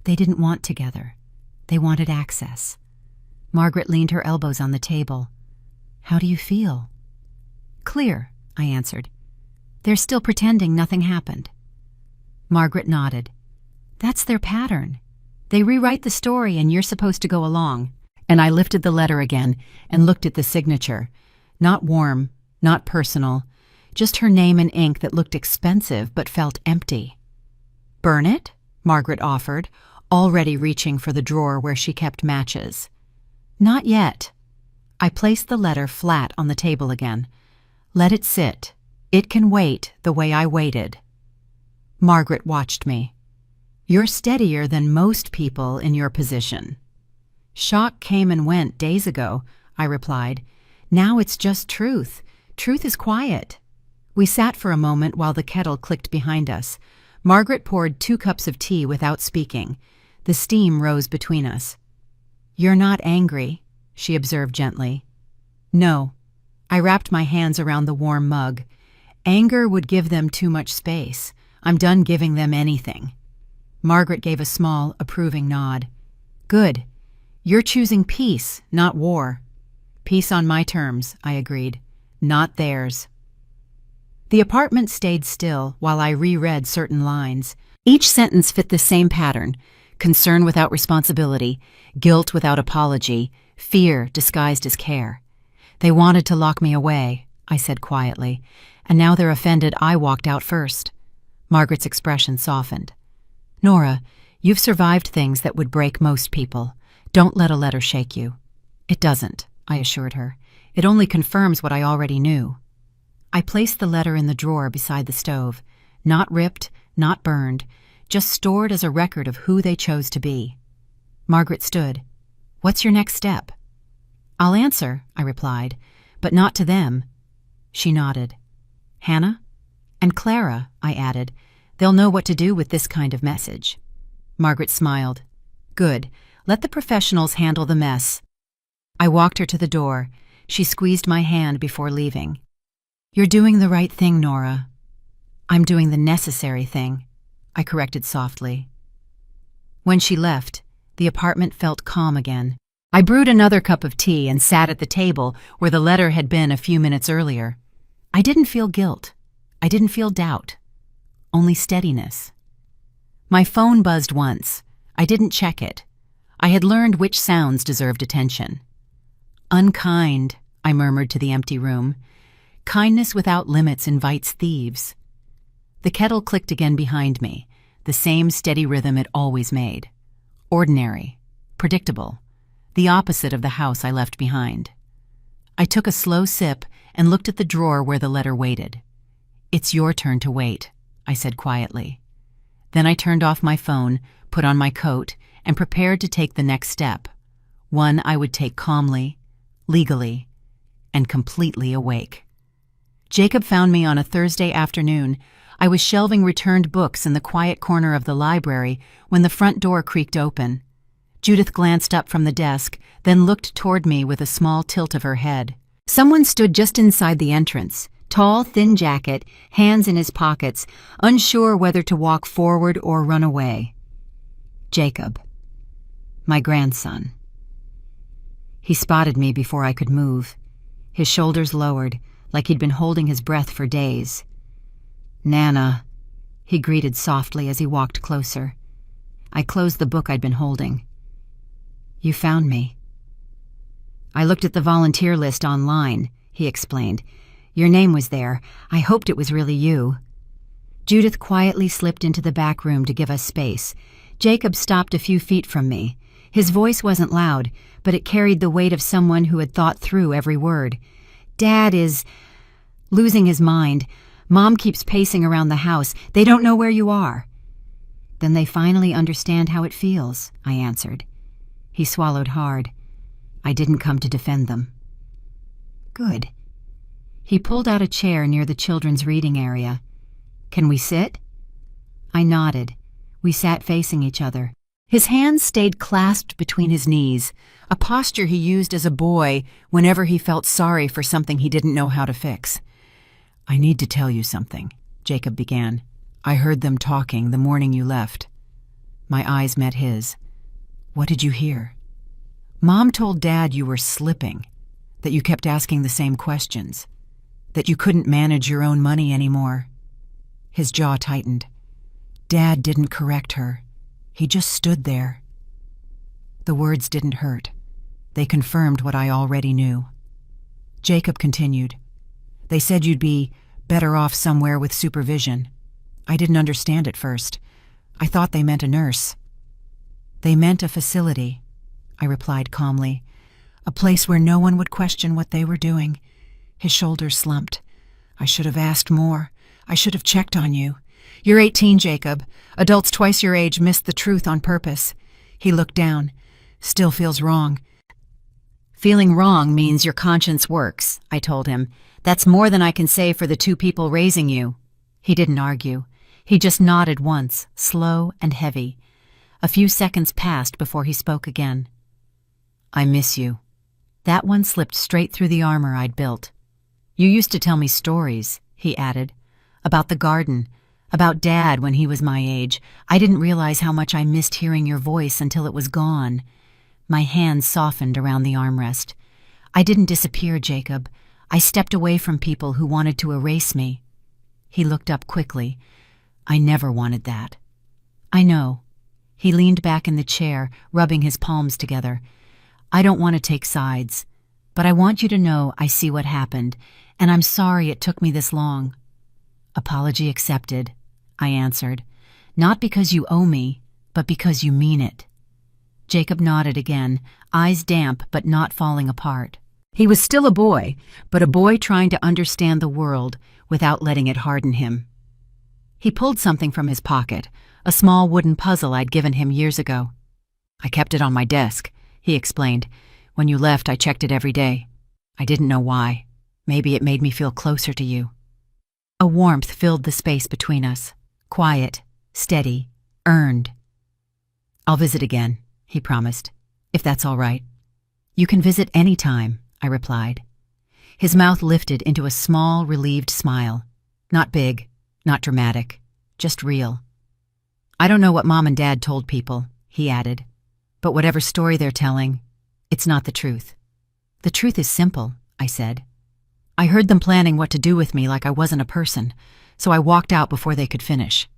They didn't want together. They wanted access. Margaret leaned her elbows on the table. How do you feel? Clear, I answered. They're still pretending nothing happened. Margaret nodded. That's their pattern. They rewrite the story and you're supposed to go along. And I lifted the letter again and looked at the signature. Not warm, not personal, just her name in ink that looked expensive but felt empty. Burn it? Margaret offered, already reaching for the drawer where she kept matches. Not yet. I placed the letter flat on the table again. Let it sit. It can wait the way I waited. Margaret watched me. You're steadier than most people in your position. Shock came and went days ago, I replied. Now it's just truth. Truth is quiet. We sat for a moment while the kettle clicked behind us. Margaret poured 2 cups of tea without speaking. The steam rose between us. You're not angry, she observed gently. No. I wrapped my hands around the warm mug. Anger would give them too much space. I'm done giving them anything. Margaret gave a small, approving nod. Good. You're choosing peace, not war. Peace on my terms, I agreed. Not theirs. The apartment stayed still while I reread certain lines. Each sentence fit the same pattern. Concern without responsibility, guilt without apology, fear disguised as care. They wanted to lock me away, I said quietly. and now they're offended I walked out first. Margaret's expression softened. Nora, you've survived things that would break most people. Don't let a letter shake you. It doesn't, I assured her. It only confirms what I already knew. I placed the letter in the drawer beside the stove, not ripped, not burned, just stored as a record of who they chose to be. Margaret stood. What's your next step? I'll answer, I replied, but not to them. She nodded. Hannah? And Clara, I added. They'll know what to do with this kind of message. Margaret smiled. Good. Let the professionals handle the mess. I walked her to the door. She squeezed my hand before leaving. You're doing the right thing, Nora. I'm doing the necessary thing, I corrected softly. When she left, the apartment felt calm again. I brewed another cup of tea and sat at the table where the letter had been a few minutes earlier. I didn't feel guilt. I didn't feel doubt. Only steadiness. My phone buzzed once. I didn't check it. I had learned which sounds deserved attention. Unkind, I murmured to the empty room. Kindness without limits invites thieves. The kettle clicked again behind me, the same steady rhythm it always made. Ordinary, predictable, the opposite of the house I left behind. I took a slow sip and looked at the drawer where the letter waited. It's your turn to wait, I said quietly. Then I turned off my phone, put on my coat, and prepared to take the next step, one I would take calmly, legally, and completely awake. Jacob found me on a Thursday afternoon. I was shelving returned books in the quiet corner of the library when the front door creaked open. Judith glanced up from the desk, then looked toward me with a small tilt of her head. Someone stood just inside the entrance, tall, thin jacket, hands in his pockets, unsure whether to walk forward or run away. Jacob. My grandson. He spotted me before I could move. His shoulders lowered, like he'd been holding his breath for days. Nana, he greeted softly as he walked closer. I closed the book I'd been holding. You found me. I looked at the volunteer list online, he explained. Your name was there. I hoped it was really you. Judith quietly slipped into the back room to give us space. Jacob stopped a few feet from me. His voice wasn't loud, but it carried the weight of someone who had thought through every word. Dad is losing his mind. Mom keeps pacing around the house. They don't know where you are. Then they finally understand how it feels, I answered. He swallowed hard. I didn't come to defend them. Good. He pulled out a chair near the children's reading area. Can we sit? I nodded. We sat facing each other. His hands stayed clasped between his knees, a posture he used as a boy whenever he felt sorry for something he didn't know how to fix. I need to tell you something, Jacob began. I heard them talking the morning you left. My eyes met his. What did you hear? Mom told Dad you were slipping, that you kept asking the same questions, that you couldn't manage your own money anymore. His jaw tightened. Dad didn't correct her. He just stood there. The words didn't hurt. They confirmed what I already knew. Jacob continued. They said you'd be better off somewhere with supervision. I didn't understand at first. I thought they meant a nurse. They meant a facility, I replied calmly. A place where no one would question what they were doing. His shoulders slumped. I should have asked more. I should have checked on you. You're 18, Jacob. Adults twice your age miss the truth on purpose. He looked down. Still feels wrong. Feeling wrong means your conscience works, I told him. That's more than I can say for the two people raising you. He didn't argue. He just nodded once, slow and heavy. A few seconds passed before he spoke again. I miss you. That one slipped straight through the armor I'd built. You used to tell me stories, he added, about the garden, about Dad when he was my age. I didn't realize how much I missed hearing your voice until it was gone. My hand softened around the armrest. I didn't disappear, Jacob. I stepped away from people who wanted to erase me. He looked up quickly. I never wanted that. I know. He leaned back in the chair, rubbing his palms together. I don't want to take sides, But I want you to know I see what happened, and I'm sorry it took me this long." "Apology accepted," I answered. "Not because you owe me, but because you mean it." Jacob nodded again, eyes damp but not falling apart. He was still a boy, but a boy trying to understand the world without letting it harden him. He pulled something from his pocket, a small wooden puzzle I'd given him years ago. "I kept it on my desk," he explained. "When you left, I checked it every day. I didn't know why. Maybe it made me feel closer to you." A warmth filled the space between us. Quiet, steady, earned. "I'll visit again," he promised, "if that's all right." "You can visit any time," I replied. His mouth lifted into a small, relieved smile. Not big, not dramatic, just real. "I don't know what Mom and Dad told people," he added, "but whatever story they're telling, it's not the truth." "The truth is simple," I said. "I heard them planning what to do with me like I wasn't a person, so I walked out before they could finish."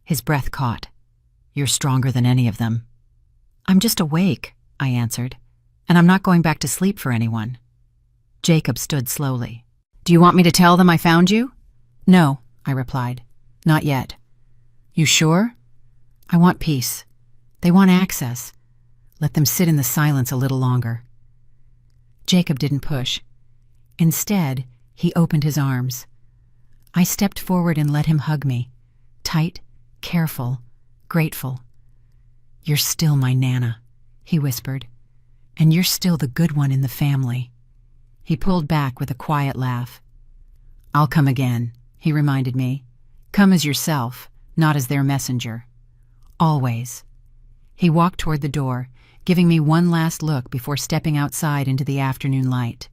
His breath caught. "You're stronger than any of them." "I'm just awake," I answered, "and I'm not going back to sleep for anyone." Jacob stood slowly. "Do you want me to tell them I found you?" "No," I replied. "Not yet." "You sure?" "I want peace. They want access. Let them sit in the silence a little longer." Jacob didn't push. Instead, he opened his arms. I stepped forward and let him hug me. Tight, careful, grateful. "You're still my Nana," he whispered. "And you're still the good one in the family." He pulled back with a quiet laugh. "I'll come again," he reminded me. "Come as yourself, not as their messenger. Always." He walked toward the door, giving me one last look before stepping outside into the afternoon light.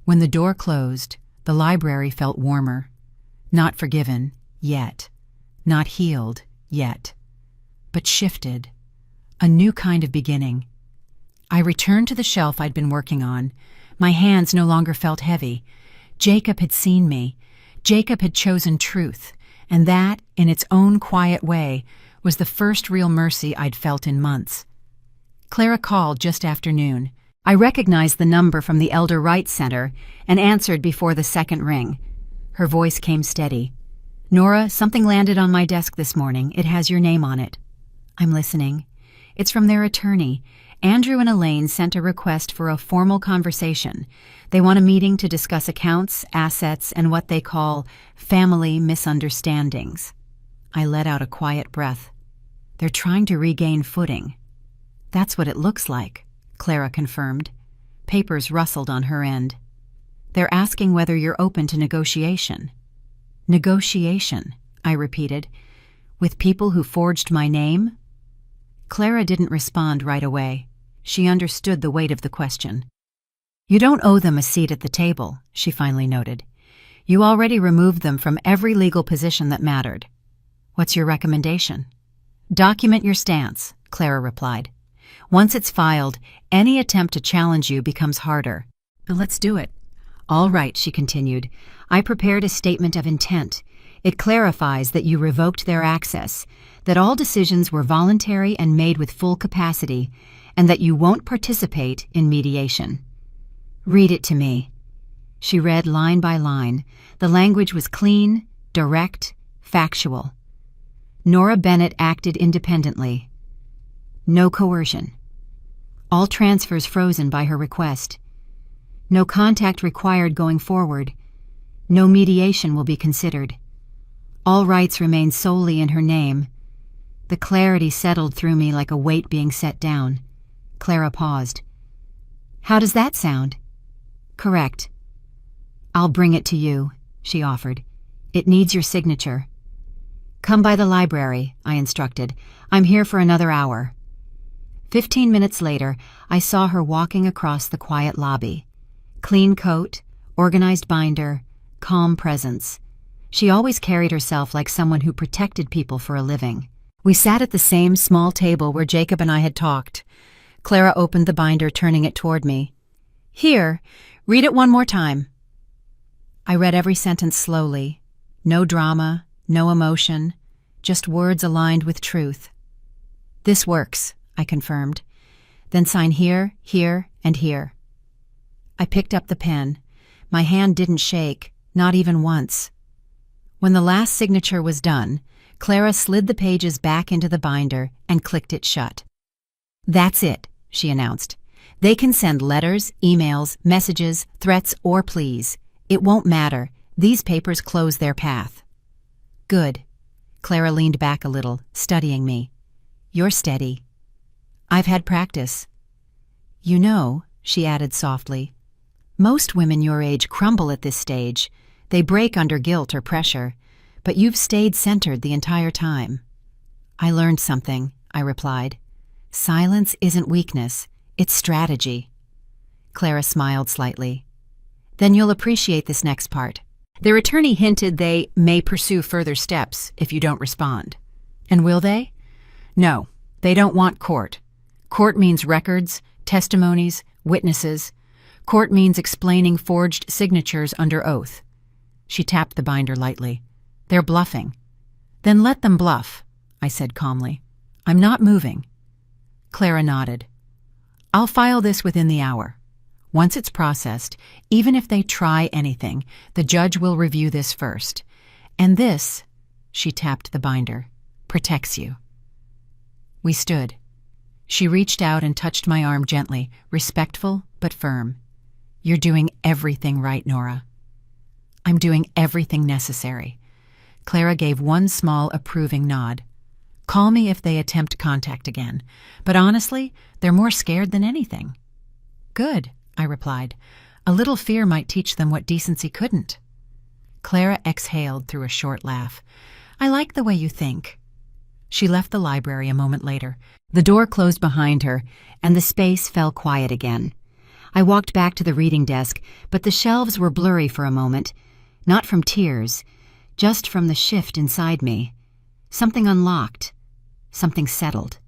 When the door closed, the library felt warmer. Not forgiven, yet. Not healed, yet. But shifted. A new kind of beginning. I returned to the shelf I'd been working on. My hands no longer felt heavy. Jacob had seen me. Jacob had chosen truth, and that, in its own quiet way, was the first real mercy I'd felt in months. Clara called just after noon. I recognized the number from the Elder Rights Center and answered before the second ring. Her voice came steady. "Nora, something landed on my desk this morning. It has your name on it." "I'm listening." "It's from their attorney. Andrew and Elaine sent a request for a formal conversation. They want a meeting to discuss accounts, assets, and what they call family misunderstandings." I let out a quiet breath. "They're trying to regain footing." "That's what it looks like," Clara confirmed. Papers rustled on her end. "They're asking whether you're open to negotiation." "Negotiation," I repeated. "With people who forged my name?" Clara didn't respond right away. She understood the weight of the question. "You don't owe them a seat at the table," she finally noted. "You already removed them from every legal position that mattered. What's your recommendation?" "Document your stance," Clara replied. "Once it's filed, any attempt to challenge you becomes harder." "Let's do it." "All right," she continued. "I prepared a statement of intent. It clarifies that you revoked their access, that all decisions were voluntary and made with full capacity, and that you won't participate in mediation." "Read it to me." She read line by line. The language was clean, direct, factual. Nora Bennett acted independently. No coercion. All transfers frozen by her request. No contact required going forward. No mediation will be considered. All rights remain solely in her name. The clarity settled through me like a weight being set down. Clara paused. "How does that sound?" "Correct." "I'll bring it to you," she offered. "It needs your signature." "Come by the library," I instructed. "I'm here for another hour." 15 minutes later, I saw her walking across the quiet lobby. Clean coat, organized binder, calm presence. She always carried herself like someone who protected people for a living. We sat at the same small table where Jacob and I had talked. Clara opened the binder, turning it toward me. "Here, read it one more time." I read every sentence slowly. No drama, no emotion, just words aligned with truth. "This works," I confirmed. "Then sign here, here, and here." I picked up the pen. My hand didn't shake, not even once. When the last signature was done, Clara slid the pages back into the binder and clicked it shut. "That's it," she announced. "They can send letters, emails, messages, threats, or pleas. It won't matter. These papers close their path." "Good." Clara leaned back a little, studying me. "You're steady." "I've had practice." "You know," she added softly, "most women your age crumble at this stage. They break under guilt or pressure, but you've stayed centered the entire time." "I learned something," I replied. "Silence isn't weakness, it's strategy." Clara smiled slightly. "Then you'll appreciate this next part. Their attorney hinted they may pursue further steps if you don't respond." "And will they?" "No, they don't want court. Court means records, testimonies, witnesses. Court means explaining forged signatures under oath." She tapped the binder lightly. "They're bluffing." "Then let them bluff," I said calmly. "I'm not moving." Clara nodded. "I'll file this within the hour. Once it's processed, even if they try anything, the judge will review this first. And this," she tapped the binder, "protects you." We stood. She reached out and touched my arm gently, respectful but firm. "You're doing everything right, Nora." "I'm doing everything necessary." Clara gave one small approving nod. "Call me if they attempt contact again, but honestly, they're more scared than anything." "Good," I replied. "A little fear might teach them what decency couldn't." Clara exhaled through a short laugh. "I like the way you think." She left the library a moment later. The door closed behind her, and the space fell quiet again. I walked back to the reading desk, but the shelves were blurry for a moment, not from tears, just from the shift inside me. Something unlocked. Something settled.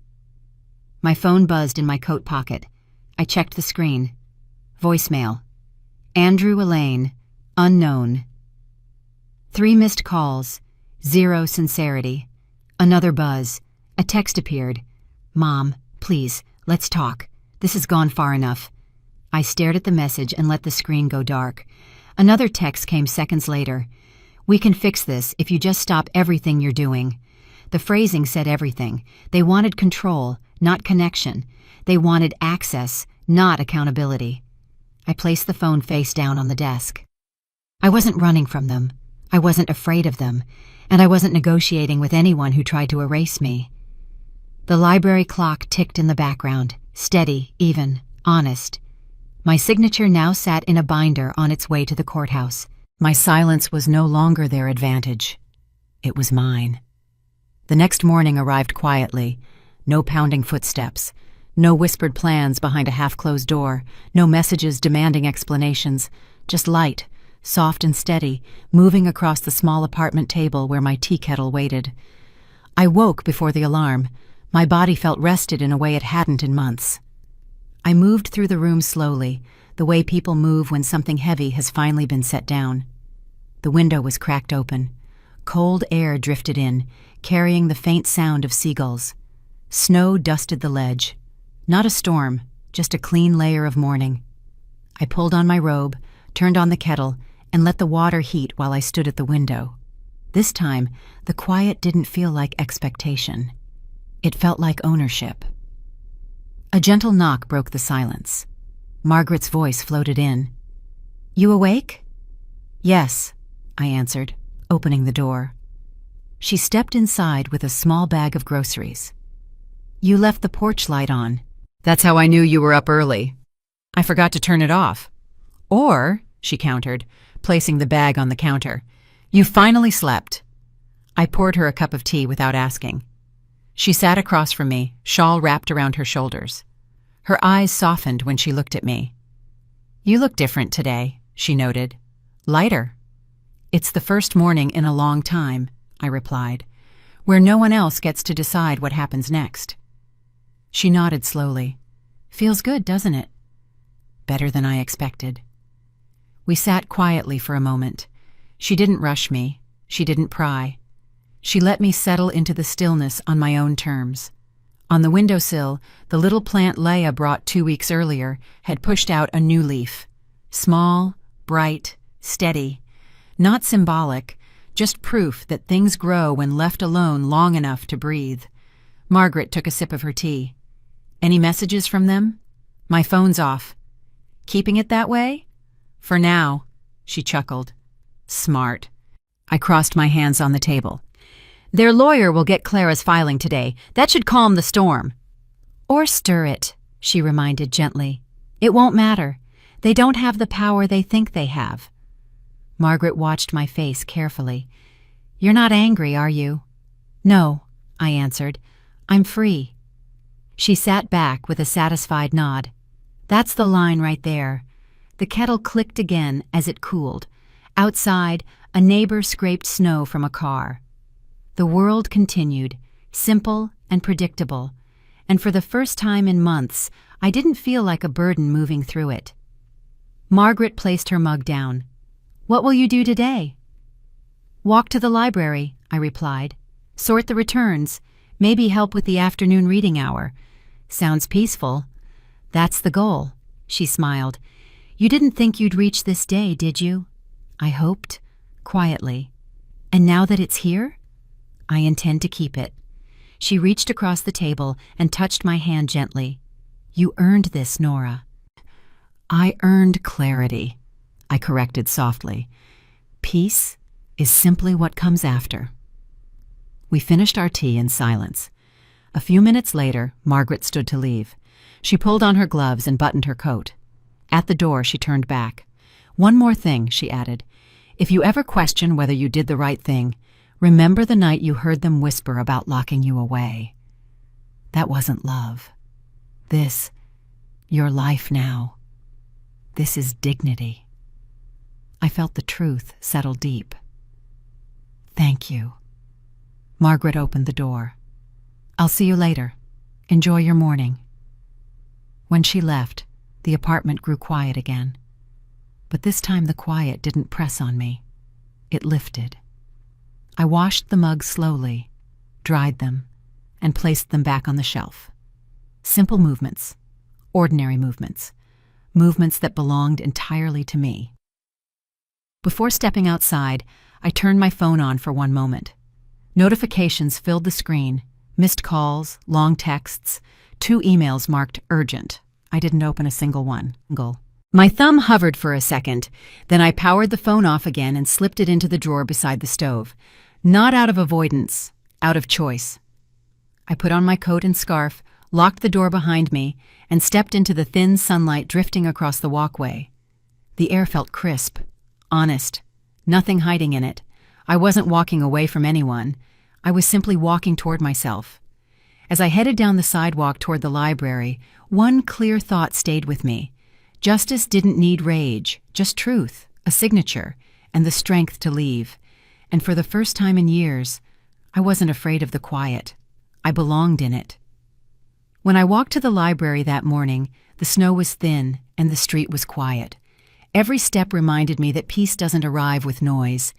My phone buzzed in my coat pocket. I checked the screen. Voicemail. Andrew Elaine, unknown. 3 missed calls. 0 sincerity. Another buzz. A text appeared. "Mom, please, let's talk. This has gone far enough." I stared at the message and let the screen go dark. Another text came seconds later. "We can fix this if you just stop everything you're doing." The phrasing said everything. They wanted control, not connection. They wanted access, not accountability. I placed the phone face down on the desk. I wasn't running from them. I wasn't afraid of them. And I wasn't negotiating with anyone who tried to erase me. The library clock ticked in the background, steady, even, honest. My signature now sat in a binder on its way to the courthouse. My silence was no longer their advantage. It was mine. The next morning arrived quietly. No pounding footsteps. No whispered plans behind a half-closed door. No messages demanding explanations. Just light, soft and steady, moving across the small apartment table where my tea kettle waited. I woke before the alarm. My body felt rested in a way it hadn't in months. I moved through the room slowly, the way people move when something heavy has finally been set down. The window was cracked open. Cold air drifted in, carrying the faint sound of seagulls. Snow dusted the ledge. Not a storm, just a clean layer of morning. I pulled on my robe, turned on the kettle, and let the water heat while I stood at the window. This time, the quiet didn't feel like expectation. It felt like ownership. A gentle knock broke the silence. Margaret's voice floated in. "You awake?" "Yes," I answered, opening the door. She stepped inside with a small bag of groceries. "You left the porch light on." "That's how I knew you were up early." "I forgot to turn it off." "Or," she countered, placing the bag on the counter, "you finally slept." I poured her a cup of tea without asking. She sat across from me, shawl wrapped around her shoulders. Her eyes softened when she looked at me. "You look different today," she noted. "Lighter." "It's the first morning in a long time," I replied, "where no one else gets to decide what happens next." She nodded slowly. "Feels good, doesn't it?" "Better than I expected." We sat quietly for a moment. She didn't rush me. She didn't pry. She let me settle into the stillness on my own terms. On the windowsill, the little plant Leia brought 2 weeks earlier had pushed out a new leaf. Small, bright, steady. Not symbolic, just proof that things grow when left alone long enough to breathe. Margaret took a sip of her tea. Any messages from them? My phone's off. Keeping it that way? For now, she chuckled. Smart. I crossed my hands on the table. Their lawyer will get Clara's filing today. That should calm the storm. Or stir it, she reminded gently. It won't matter. They don't have the power they think they have. Margaret watched my face carefully. You're not angry, are you? No, I answered. I'm free. She sat back with a satisfied nod. That's the line right there. The kettle clicked again as it cooled. Outside, a neighbor scraped snow from a car. The world continued, simple and predictable, and for the first time in months, I didn't feel like a burden moving through it. Margaret placed her mug down. What will you do today? Walk to the library, I replied. Sort the returns, maybe help with the afternoon reading hour. Sounds peaceful. That's the goal, she smiled. You didn't think you'd reach this day, did you? I hoped, quietly. And now that it's here, I intend to keep it. She reached across the table and touched my hand gently. You earned this, Nora. I earned clarity, I corrected softly. Peace is simply what comes after. We finished our tea in silence. A few minutes later, Margaret stood to leave. She pulled on her gloves and buttoned her coat. At the door, she turned back. One more thing, she added. If you ever question whether you did the right thing, remember the night you heard them whisper about locking you away. That wasn't love. This, your life now. This is dignity. I felt the truth settle deep. Thank you. Margaret opened the door. I'll see you later. Enjoy your morning. When she left, the apartment grew quiet again. But this time the quiet didn't press on me. It lifted. I washed the mugs slowly, dried them, and placed them back on the shelf. Simple movements, ordinary movements, movements that belonged entirely to me. Before stepping outside, I turned my phone on for one moment. Notifications filled the screen, missed calls, long texts, 2 emails marked urgent. I didn't open a single one. My thumb hovered for a second, then I powered the phone off again and slipped it into the drawer beside the stove. Not out of avoidance, out of choice. I put on my coat and scarf, locked the door behind me, and stepped into the thin sunlight drifting across the walkway. The air felt crisp, honest, nothing hiding in it. I wasn't walking away from anyone. I was simply walking toward myself. As I headed down the sidewalk toward the library, one clear thought stayed with me. Justice didn't need rage, just truth, a signature, and the strength to leave. And for the first time in years, I wasn't afraid of the quiet. I belonged in it. When I walked to the library that morning, the snow was thin and the street was quiet. Every step reminded me that peace doesn't arrive with noise.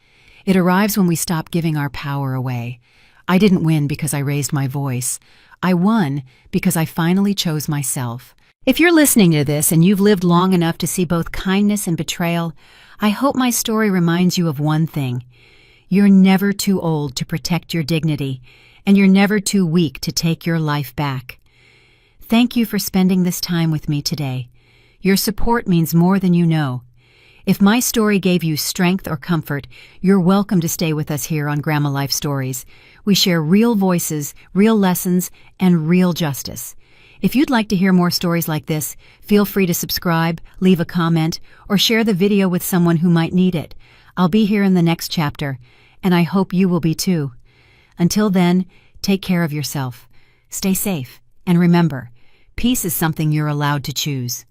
It arrives when we stop giving our power away. I didn't win because I raised my voice. I won because I finally chose myself. If you're listening to this and you've lived long enough to see both kindness and betrayal, I hope my story reminds you of one thing. You're never too old to protect your dignity, and you're never too weak to take your life back. Thank you for spending this time with me today. Your support means more than you know. If my story gave you strength or comfort, you're welcome to stay with us here on Grandma Life Stories. We share real voices, real lessons, and real justice. If you'd like to hear more stories like this, feel free to subscribe, leave a comment, or share the video with someone who might need it. I'll be here in the next chapter, and I hope you will be too. Until then, take care of yourself, stay safe, and remember, peace is something you're allowed to choose.